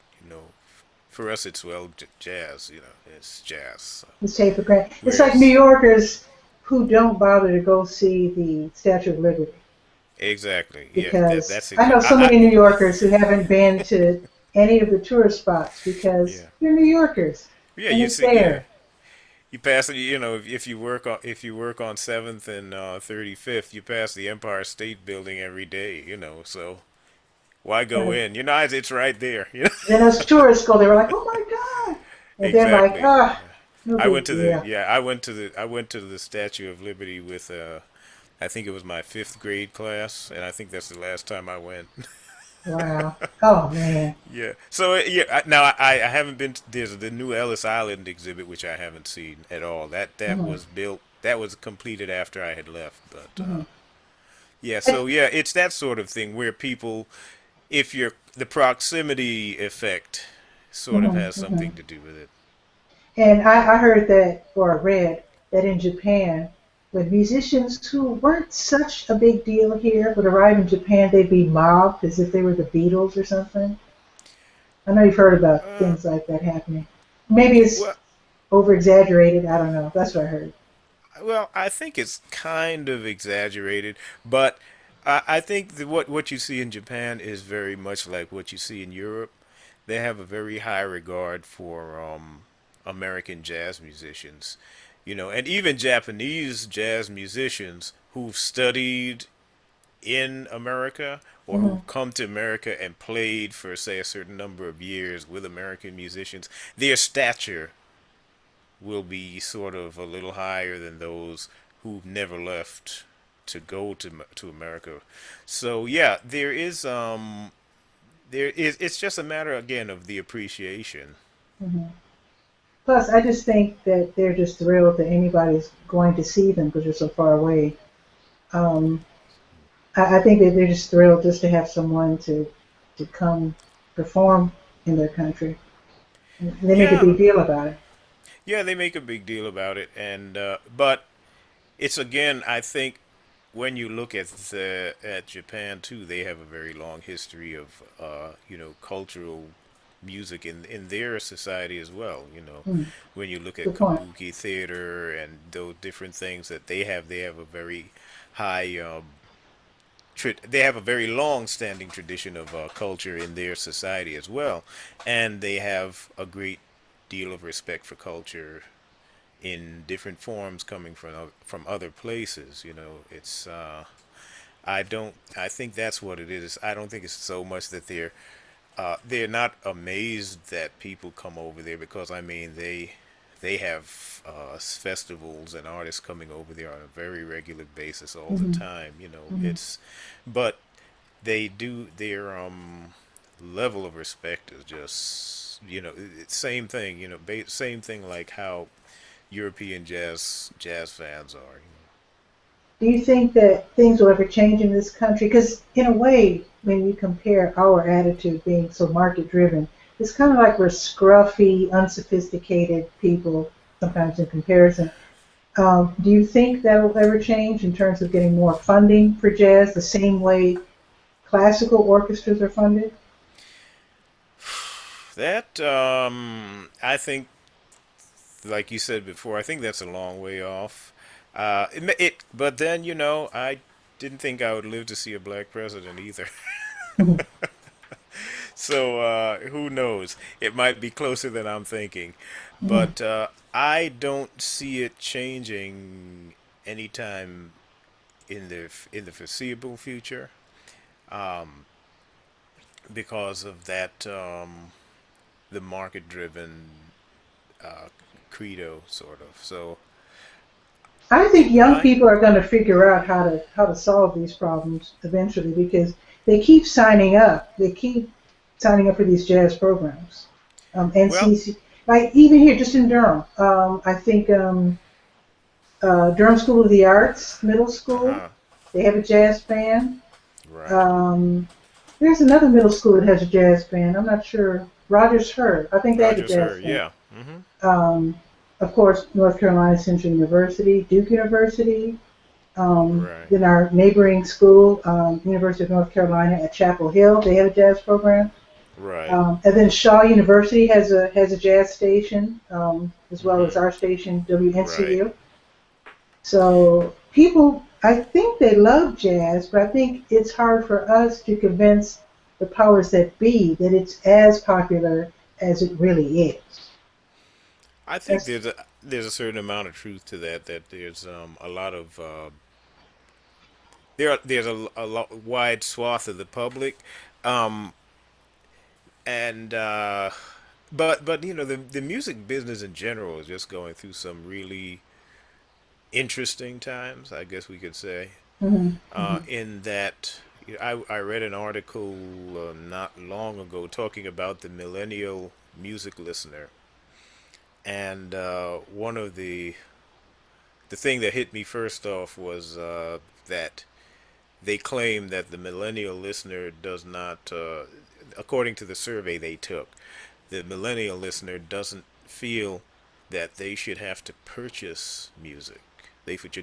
For us, it's, well, jazz. It's jazz. So. it's take for granted. It's like New Whereas, Yorkers who don't bother to go see the Statue of Liberty exactly, yeah, because that's I know exactly. so many New Yorkers who haven't been to any of the tourist spots because Yeah, they're New Yorkers yeah. and You it's see, yeah. there. You pass it, if you work on 7th and 35th, you pass the Empire State Building every day. So why go And in? It's right there. then as tourists go, they were like, "Oh my God!" And they're like, Exactly. "Ah, no I went big to the deal." yeah, I went to the Statue of Liberty with I think it was my 5th grade class, and I think that's the last time I went. Wow. Oh man. Yeah. So yeah. Now I haven't been. There's the new Ellis Island exhibit, which I haven't seen at all. That hmm was built. That was completed after I had left. But hmm yeah. So yeah, it's that sort of thing where people, if you're the proximity effect, sort of has hmm something to do with it. And I heard that, or I read that in Japan, when musicians who weren't such a big deal here would arrive in Japan, they'd be mobbed as if they were the Beatles or something. I know you've heard about Uh, things like that happening. Maybe it's well, over exaggerated. I don't know. That's what I heard. well, I think it's kind of exaggerated, but I think that what you see in Japan is very much like what you see in Europe. They have a very high regard for American jazz musicians, and even Japanese jazz musicians who've studied in America or hmm who've come to America and played for, say, a certain number of years with American musicians. Their stature will be sort of a little higher than those who've never left to go to America. So yeah, it's just a matter again of the appreciation. hmm Plus, I just think that they're just thrilled that anybody's going to see them because they're so far away. Um, I think that they're just thrilled just to have someone to come perform in their country. They make a Yeah, big deal about it. yeah, they make a big deal about it, and but it's again, I think when you look at Japan too, they have a very long history of cultural music in their society as well. Hmm, When you look at good point. kabuki theater and those different things that they have a very high they have a very long-standing tradition of culture in their society as well, and they have a great deal of respect for culture in different forms coming from other places. It's I don't. I think that's what it is. I don't think it's so much that they're not amazed that people come over there, because I mean they have festivals and artists coming over there on a very regular basis all the hmm time. hmm But they do their level of respect is just same thing. Same thing like how European jazz fans are. Do you think that things will ever change in this country? Because in a way, when you compare our attitude being so market driven, it's kind of like we're scruffy, unsophisticated people sometimes in comparison. Do you think that will ever change in terms of getting more funding for jazz the same way classical orchestras are funded? That I think, like you said before, I think that's a long way off. But then I didn't think I would live to see a black president either. So who knows? It might be closer than I'm thinking, Mhm. but I don't see it changing anytime in the foreseeable future, um, because of that the market-driven uh, credo, sort of. So I think it young might. people are going to figure out how to solve these problems eventually because they keep signing up. They keep signing up for these jazz programs. Well, NCC, like even here, just in Durham, I think Durham School of the Arts Middle School, uh-huh, they have a jazz band. right. Um, there's another middle school that has a jazz band. I'm not sure. Rogers Herd, I think they have a Rogers jazz her, band. yeah. Mm-hmm. Um, of course, North Carolina Central University, Duke University, Right, then our neighboring school, University of North Carolina at Chapel Hill, they have a jazz program. right. And then Shaw University has a jazz station, as well as Mm-hmm. our station, Right. WNCU. So people, I think they love jazz, but I think it's hard for us to convince the powers that be that it's as popular as it really is. I think That's there's a certain amount of truth to that. That there's a lot of there's a lot wide swath of the public, um, and but the music business in general is just going through some really interesting times, I guess we could say. hmm hmm In that I read an article not long ago talking about the millennial music listener, and one of the thing that hit me first off was that they claim that the millennial listener does not, according to the survey they took, the millennial listener doesn't feel that they should have to purchase music. They should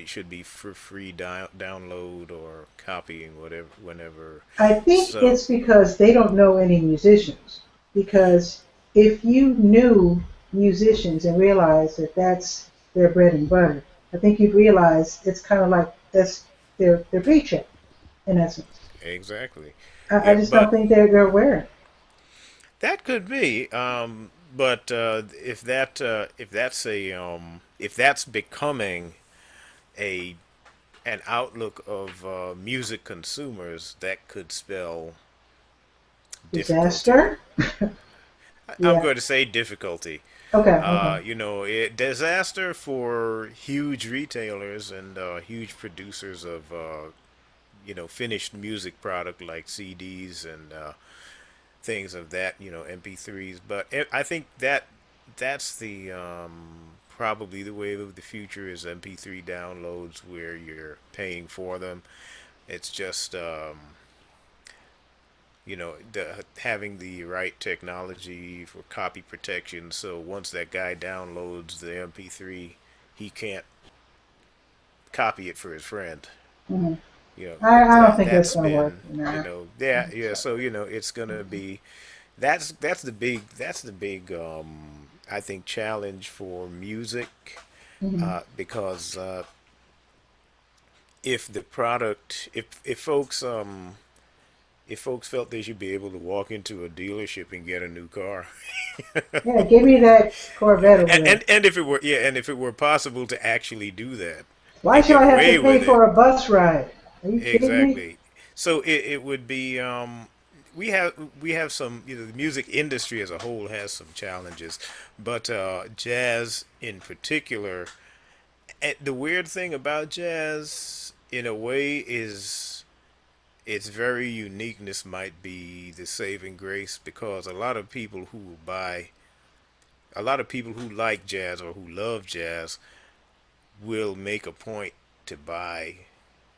should be for free download or copying whatever whenever. I think So it's because they don't know any musicians. Because if you knew musicians and realized that that's their bread and butter, I think you'd realize it's kind of like that's their paycheck in essence. exactly, I yeah, just don't but think they're aware. that could be. But if that's becoming a an outlook of music consumers, that could spell difficulty. Disaster? I'm Yeah. going to say difficulty. Okay. Okay. Disaster for huge retailers and huge producers of finished music product like CDs and things of that, MP3s. But I think that's the probably the wave of the future is MP3 downloads where you're paying for them. It's just having the right technology for copy protection. So once that guy downloads the MP3, he can't copy it for his friend. hmm You know I don't think that's that's going to work. been Nah. yeah, yeah. So it's gonna be that's the big I think challenge for music, Mm-hmm. because if the product if folks felt they should be able to walk into a dealership and get a new car, Yeah. Give me that Corvette over there. and if it were yeah, and if it were possible to actually do that Why and should get I have to away pay with it, for a bus ride? Are you kidding me? exactly. So it would be we have some the music industry as a whole has some challenges, but jazz in particular. And the weird thing about jazz, in a way, is its very uniqueness might be the saving grace, because a lot of people who like jazz or who love jazz will make a point to buy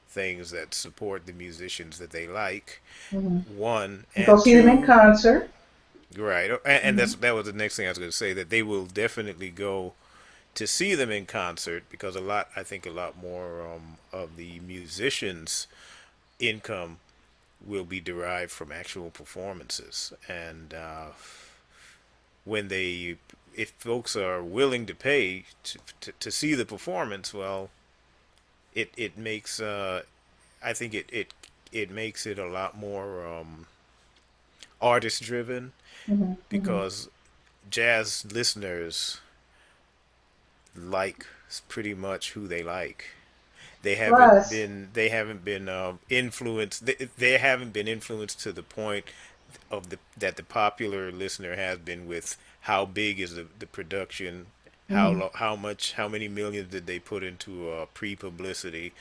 things that support the musicians that they like. Mm-hmm. One Go and see them in two, concert. right? And Mm-hmm. that was the next thing I was going to say, that they will definitely go to see them in concert, because I think a lot more of the musicians' income will be derived from actual performances. And when they, if folks are willing to pay to see the performance, well, it makes I think it makes it a lot more artist driven, Hmm. Hmm. because jazz listeners like pretty much who they like. Plus, They haven't been influenced. They haven't been influenced to the point of the that the popular listener has been with how big is the production, mhm, how many millions did they put into pre-publicity,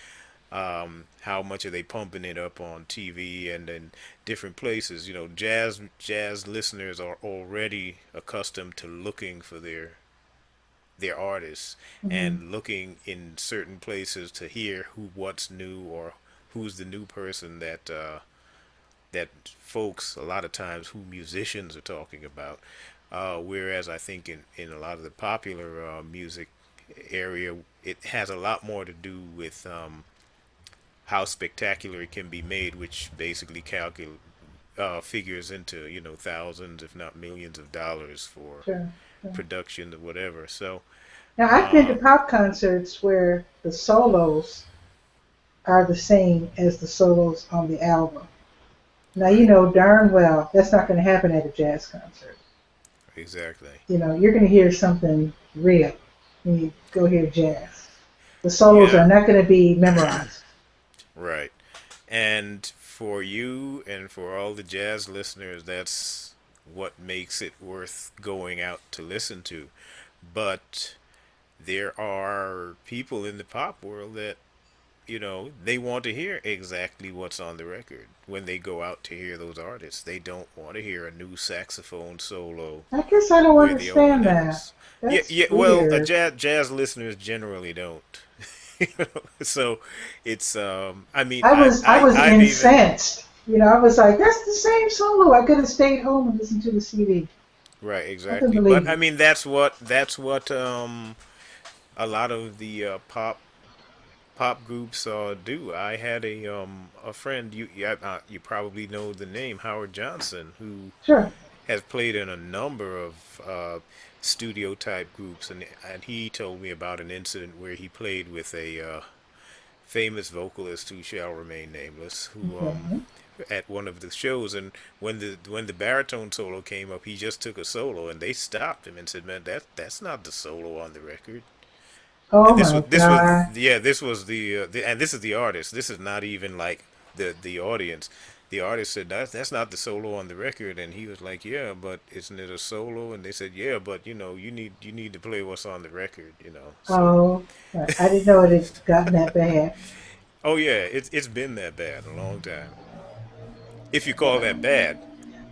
how much are they pumping it up on TV and in different places. You know, jazz listeners are already accustomed to looking for their artists mhm, and looking in certain places to hear what's new, or who's the new person that folks a lot of times who musicians are talking about. Whereas I think in a lot of the popular music area, it has a lot more to do with how spectacular it can be made, which basically figures into, you know, thousands, if not millions of dollars for sure, sure. production or whatever. So, Now, I've been to uh, pop concerts where the solos are the same as the solos on the album. Now, you right, know darn well that's not going to happen at a jazz concert. exactly. You know, you're going to hear something real when you go hear jazz. The solos Yeah, are not going to be memorized. right. And for you and for all the jazz listeners, that's what makes it worth going out to listen to. But there are people in the pop world that, you know, they want to hear exactly what's on the record when they go out to hear those artists. They don't want to hear a new saxophone solo I guess I don't where the old one understand that. ends. Yeah, That's yeah. Well, weird. jazz listeners generally don't. You know, so it's I mean I was I've even incensed. You know, I was like, that's the same solo. I could have stayed home and listened to the CD. right, I couldn't exactly. But believe I it. mean that's what a lot of the pop groups do. I had a friend, you probably know the name Howard Johnson, who Sure. has played in a number of studio type groups, and he told me about an incident where he played with a famous vocalist who shall remain nameless, who Okay. at one of the shows, and when the baritone solo came up, he just took a solo, and they stopped him and said, "Man, that's not the solo on the record." Oh And my this was God. yeah, this was and this is the artist. This is not even like the audience. The artist said that's not the solo on the record, and he was like, "Yeah, but isn't it a solo?" And they said, "Yeah, but you know, you need to play what's on the record, you know." So, Oh, I didn't know it had gotten that bad. oh yeah, it's been that bad a long time, if you call that bad.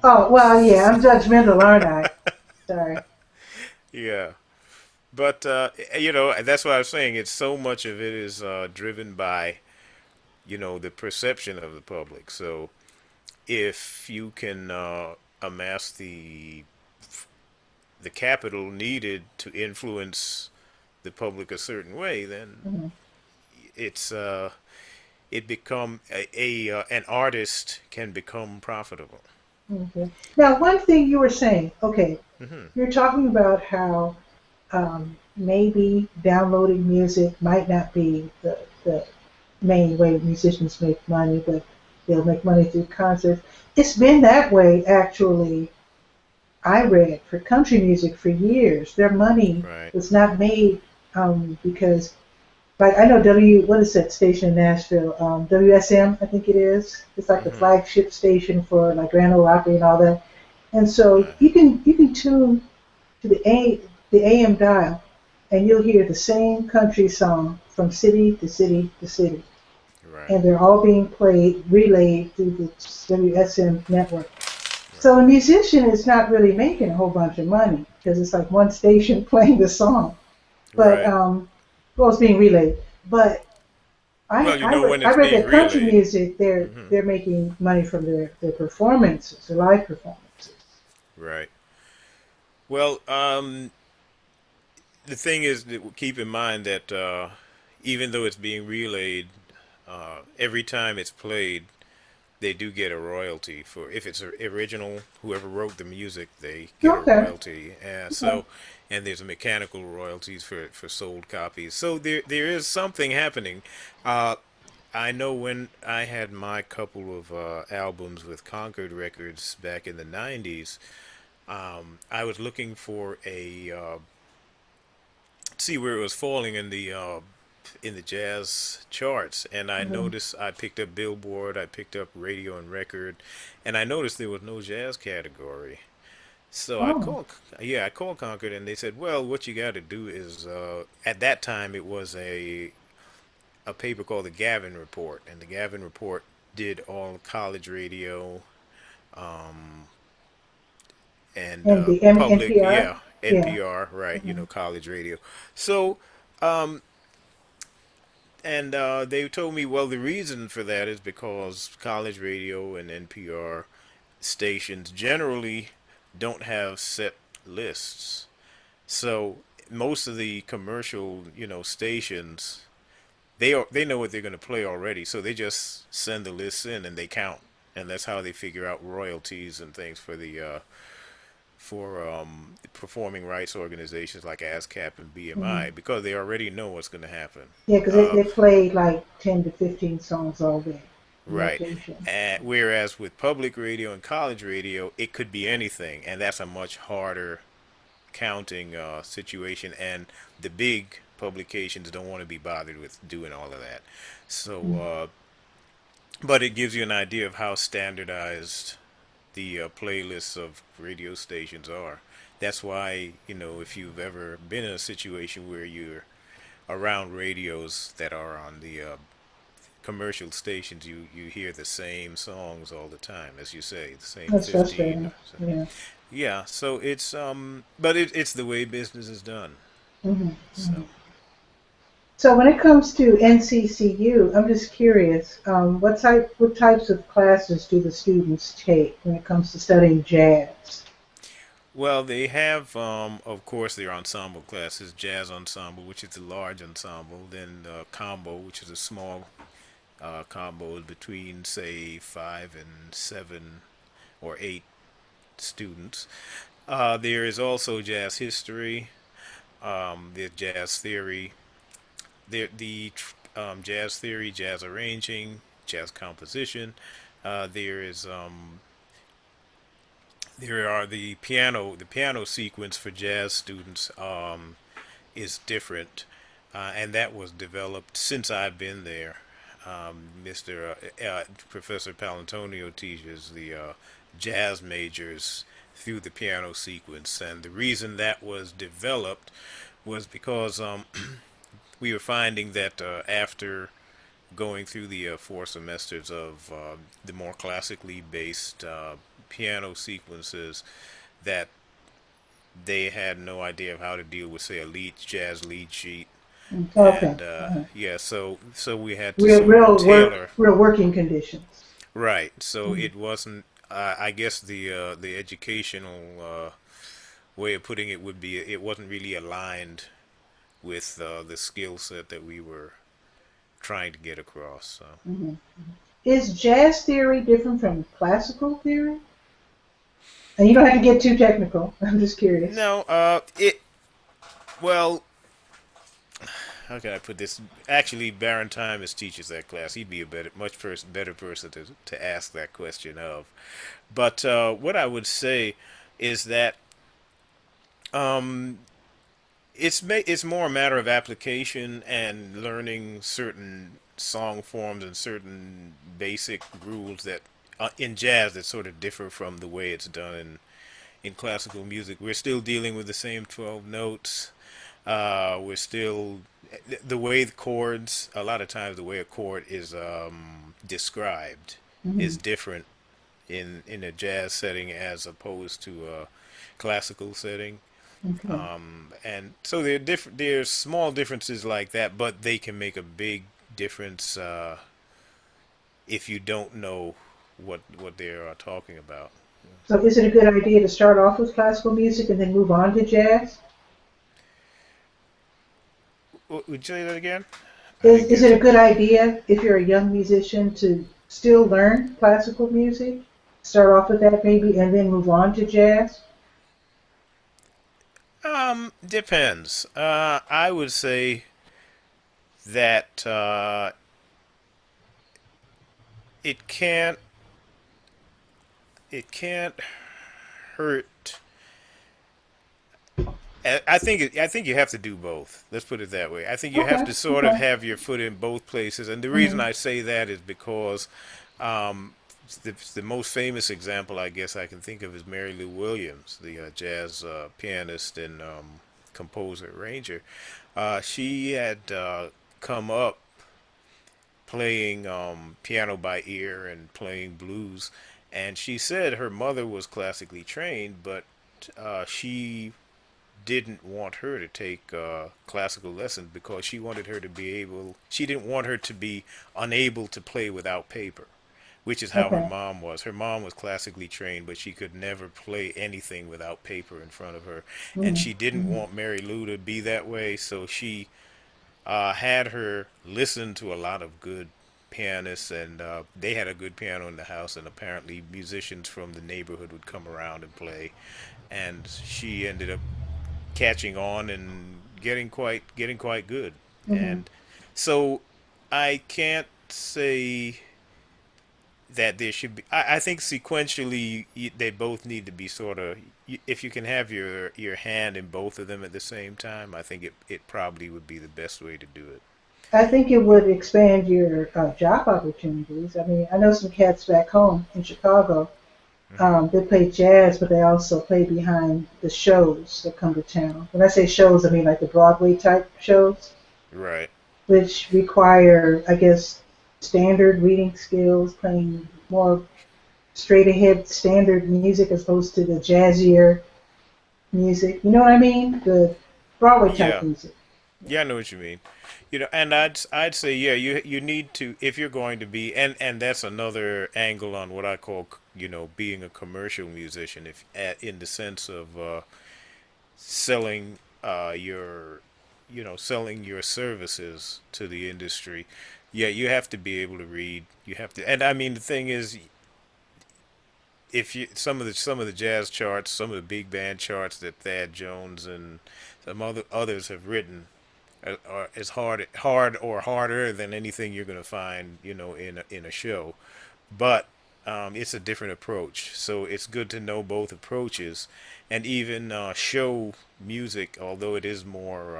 Oh, well, yeah, I'm judgmental, aren't I? Sorry. Yeah, but you know, that's what I was saying. It's so much of it is driven by, you know, the perception of the public. So if you can amass the capital needed to influence the public a certain way, then Mhm. it's it become an artist can become profitable. Okay. Now, one thing you were saying, okay, Hmm. you're talking about how maybe downloading music might not be the main way musicians make money, but they'll make money through concerts. It's been that way, actually, I read, for country music for years. Their money Right. was not made because, like, I know what is that station in Nashville? WSM, I think it is. It's like the Hmm. flagship station for like Grand Ole Opry and all that. And so Right. you can tune to the AM dial, and you'll hear the same country song from city to city to city, Right. and they're all being played relayed through the WSM network. So a Right. musician is not really making a whole bunch of money because it's like one station playing the song, but Right. well, it's being relayed. But Well, you know when I it's read being that country relayed. music Hmm. they're making money from their performances, their live performances. Right. Well, the thing is that keep in mind that even though it's being relayed, every time it's played, they do get a royalty for if it's original. Whoever wrote the music, they get a Okay. royalty. Okay. And there's mechanical royalties for sold copies. So there is something happening. Uh, I know when I had my couple of albums with Concord Records back in the '90s, I was looking for a see where it was falling in the jazz charts, and I Mhm. noticed I picked up Billboard, I picked up Radio and Record, and I noticed there was no jazz category. So Oh. I called Concord, and they said, "Well, what you got to do is at that time it was a paper called the Gavin Report, and the Gavin Report did all college radio, um, and And the public, NPR. yeah, Yeah. NPR, right, Hmm. college radio." So, um, and they told me, well, the reason for that is because college radio and NPR stations generally don't have set lists. So most of the commercial, stations, they know what they're going to play already, so they just send the lists in and they count, and that's how they figure out royalties and things for the for performing rights organizations like ASCAP and Hmm. BMI because they already know what's going to happen. Yeah, because Uh, they played like 10 to 15 songs all day in that right. station. Whereas with public radio and college radio, it could be anything, and that's a much harder counting situation. And the big publications don't want to be bothered with doing all of that. So, Mm. but it gives you an idea of how standardized the playlists of radio stations are. That's why, if you've ever been in a situation where you're around radios that are on the commercial stations, you hear the same songs all the time, as you say, the same That's 15. frustrating. Yeah. Yeah, so it's but it's the way business is done. Hmm. So, Hmm. So when it comes to NCCU, I'm just curious, what types of classes do the students take when it comes to studying jazz? well, they have, of course, their ensemble classes, jazz ensemble, which is a large ensemble, then combo, which is a small combo between, say, 5 and 7 or 8 students. There is also jazz history, there's jazz theory, jazz theory, jazz arranging, jazz composition. There is there are the piano sequence for jazz students is different, and that was developed since I've been there. Mr. Professor Palantonio teaches the jazz majors through the piano sequence, and the reason that was developed was because we were finding that after going through the 4 semesters of the more classically based piano sequences, that they had no idea of how to deal with, say, a jazz lead sheet, Mm. Okay. and Uh-huh. yeah, so we had to Real, sort of real work, tailor. real working conditions. Right. So Hmm. it wasn't. I guess the educational way of putting it would be it wasn't really aligned with the skill set that we were trying to get across. So Hmm. Is jazz theory different from classical theory? And you don't have to get too technical. I'm just curious. no, well, how can I put this? Actually, Baron Timus teaches that class. He'd be a better person to ask that question of. But what I would say is that um, it's more a matter of application and learning certain song forms and certain basic rules that in jazz that sort of differ from the way it's done in classical music. We're still dealing with the same 12 notes. We're still the way the chords. A lot of times, the way a chord is described Hmm. is different in a jazz setting as opposed to a classical setting. Okay. And so there are different. There's small differences like that, but they can make a big difference if you don't know what they are talking about. So is it a good idea to start off with classical music and then move on to jazz? Would you say that again? I Is, didn't is get it a you. good idea if you're a young musician to still learn classical music? Start off with that maybe, and then move on to jazz? Depends. I would say that it can't it can't hurt. I think you have to do both. Let's put it that way. I think you have Okay, to sort of okay. have your foot in both places, and the reason Hmm. I say that is because um, the most famous example I guess I can think of is Mary Lou Williams, the jazz pianist and composer arranger. She had come up playing piano by ear and playing blues, and she said her mother was classically trained, but she didn't want her to take classical lessons because she didn't want her to be unable to play without paper, which is how her Okay. mom was. Her mom was classically trained, but she could never play anything without paper in front of her. And Hmm. she didn't Hmm. want Mary Lou to be that way, so she had her listen to a lot of good pianists, and they had a good piano in the house, and apparently musicians from the neighborhood would come around and play. And she ended up catching on and getting quite good. Hmm. And so I can't say that there should be. I think sequentially they both need to be sort of. If you can have your hand in both of them at the same time, I think it probably would be the best way to do it. I think it would expand your job opportunities. I mean, I know some cats back home in Chicago. Hmm. They play jazz, but they also play behind the shows that come to town. When I say shows, I mean like the Broadway type shows, Right. which require, I guess, standard reading skills, playing more straight ahead standard music as opposed to the jazzier music. You know what I mean? The Broadway type Yeah. music. Yeah, I know what you mean. And I'd say yeah, you need to if you're going to be and that's another angle on what I call being a commercial musician if in the sense of selling your selling your services to the industry. Yeah, you have to be able to read. You have to, and I mean the thing is, if you some of the jazz charts, some of the big band charts that Thad Jones and some others have written are as hard or harder than anything you're going to find, in a show. But it's a different approach, so it's good to know both approaches, and even show music, although it is more,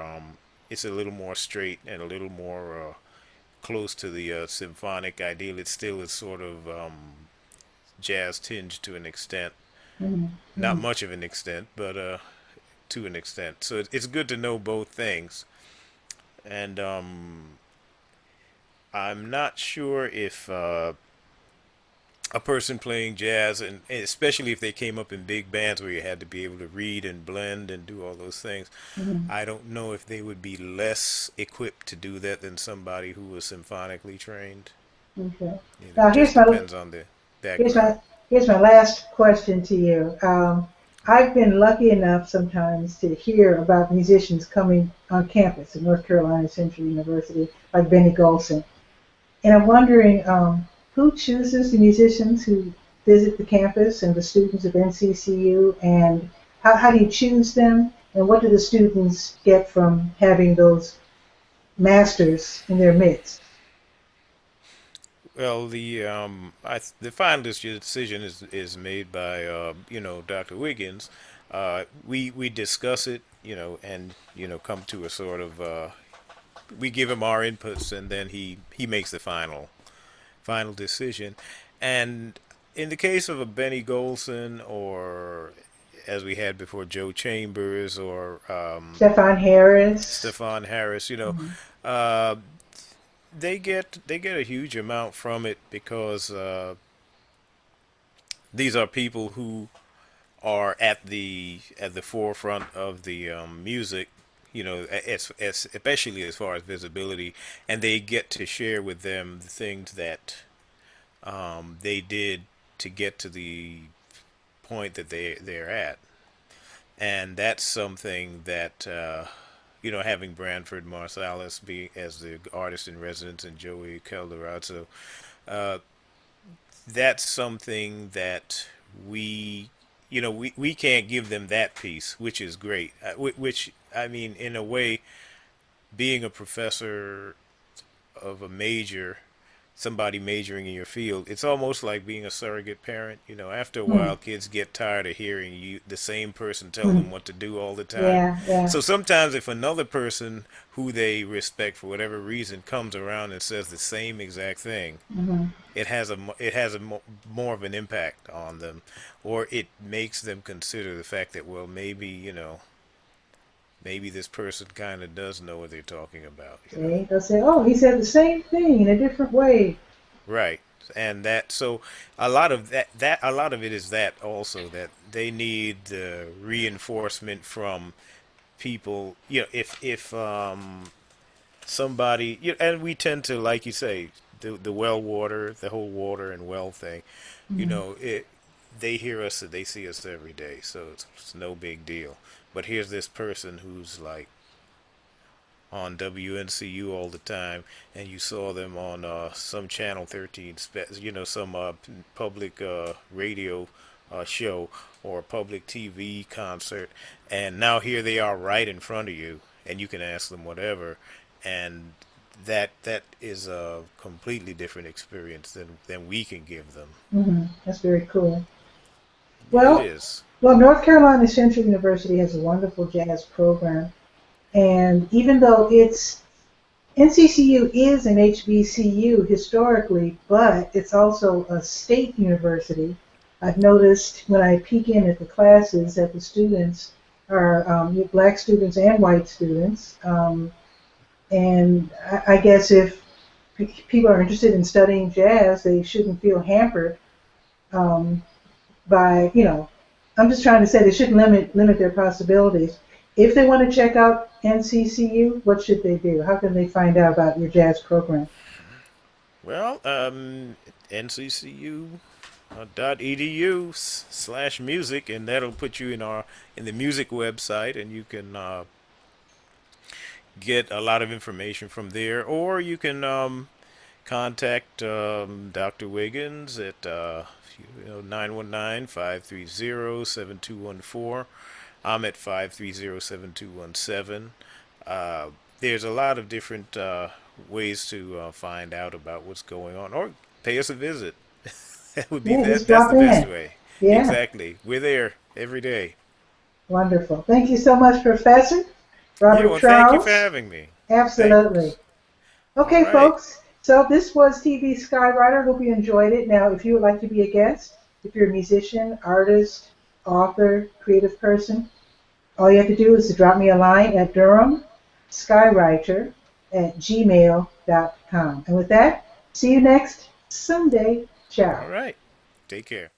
it's a little more straight and a little more close to the symphonic ideal. It still is sort of jazz tinged to an extent, Mm-hmm. not Mm-hmm. much of an extent, but to an extent. So it's good to know both things, and I'm not sure if a person playing jazz, and especially if they came up in big bands where you had to be able to read and blend and do all those things, Mm-hmm. I don't know if they would be less equipped to do that than somebody who was symphonically trained. Okay. It Now just depends on the here's background. my here's my last question to you. I've been lucky enough sometimes to hear about musicians coming on campus at North Carolina Central University, like Benny Golson. And I'm wondering who chooses the musicians who visit the campus and the students of NCCU, and how do you choose them, and what do the students get from having those masters in their midst? Well, the final decision is made by Dr. Wiggins. We discuss it, and come to a sort of we give him our inputs, and then he makes the final decision. And in the case of a Benny Golson, or as we had before, Joe Chambers, or Stefan Harris. Stefan Harris, Mhm. uh, they get a huge amount from it because these are people who are at the forefront of the music, as especially as far as visibility, and they get to share with them the things that they did to get to the point that they're at, and that's something that having Branford Marsalis be as the artist in residence and Joey Calderazzo, that's something that we, we can't give them that piece, which is great. Which, I mean, in a way, being a professor of a major, somebody majoring in your field, it's almost like being a surrogate parent. After a Hmm. while, kids get tired of hearing the same person tell Hmm. them what to do all the time. Yeah, yeah. So sometimes, if another person who they respect for whatever reason comes around and says the same exact thing, Hmm. it has more of an impact on them, or it makes them consider the fact that, well, maybe this person kind of does know what they're talking about. See, they'll say, "Oh, he said the same thing in a different way." Right. And that, so a lot of it is that also, that they need the reinforcement from people. If somebody, and we tend to, like you say, the well water, the whole water and well thing, Hmm. they hear us, they see us every day, so it's no big deal. But here's this person who's like on WNCU all the time, and you saw them on some Channel 13, some public radio show or public TV concert, and now here they are right in front of you, and you can ask them whatever, and that is a completely different experience than we can give them. Hmm. That's very cool. It Well, is. well, North Carolina Central University has a wonderful jazz program, and even though it's NCCU is an HBCU historically, but it's also a state university. I've noticed when I peek in at the classes that the students are black students and white students. And I guess if people are interested in studying jazz, they shouldn't feel hampered um, by, I'm just trying to say they shouldn't limit their possibilities. If they want to check out NCCU, what should they do? How can they find out about your jazz program? Well, NCCU .edu/music, and that'll put you in the music website, and you can get a lot of information from there, or you can contact Dr. Wiggins at 919-530-7214. I'm at 530-7217. There's a lot of different ways to find out about what's going on, or pay us a visit. That would be Yeah, that. just That's drop the best in. way. Yeah, Exactly. We're there every day. wonderful. Thank you so much, Professor Yeah. Robert Well, thank you for Trowers. having me. Absolutely. Thanks. All Okay, right. folks. So this was TV Skywriter. Hope you enjoyed it. Now, if you would like to be a guest, if you're a musician, artist, author, creative person, all you have to do is to drop me a line at Durham Skywriter at gmail.com. And with that, see you next Sunday. Ciao. All right. Take care.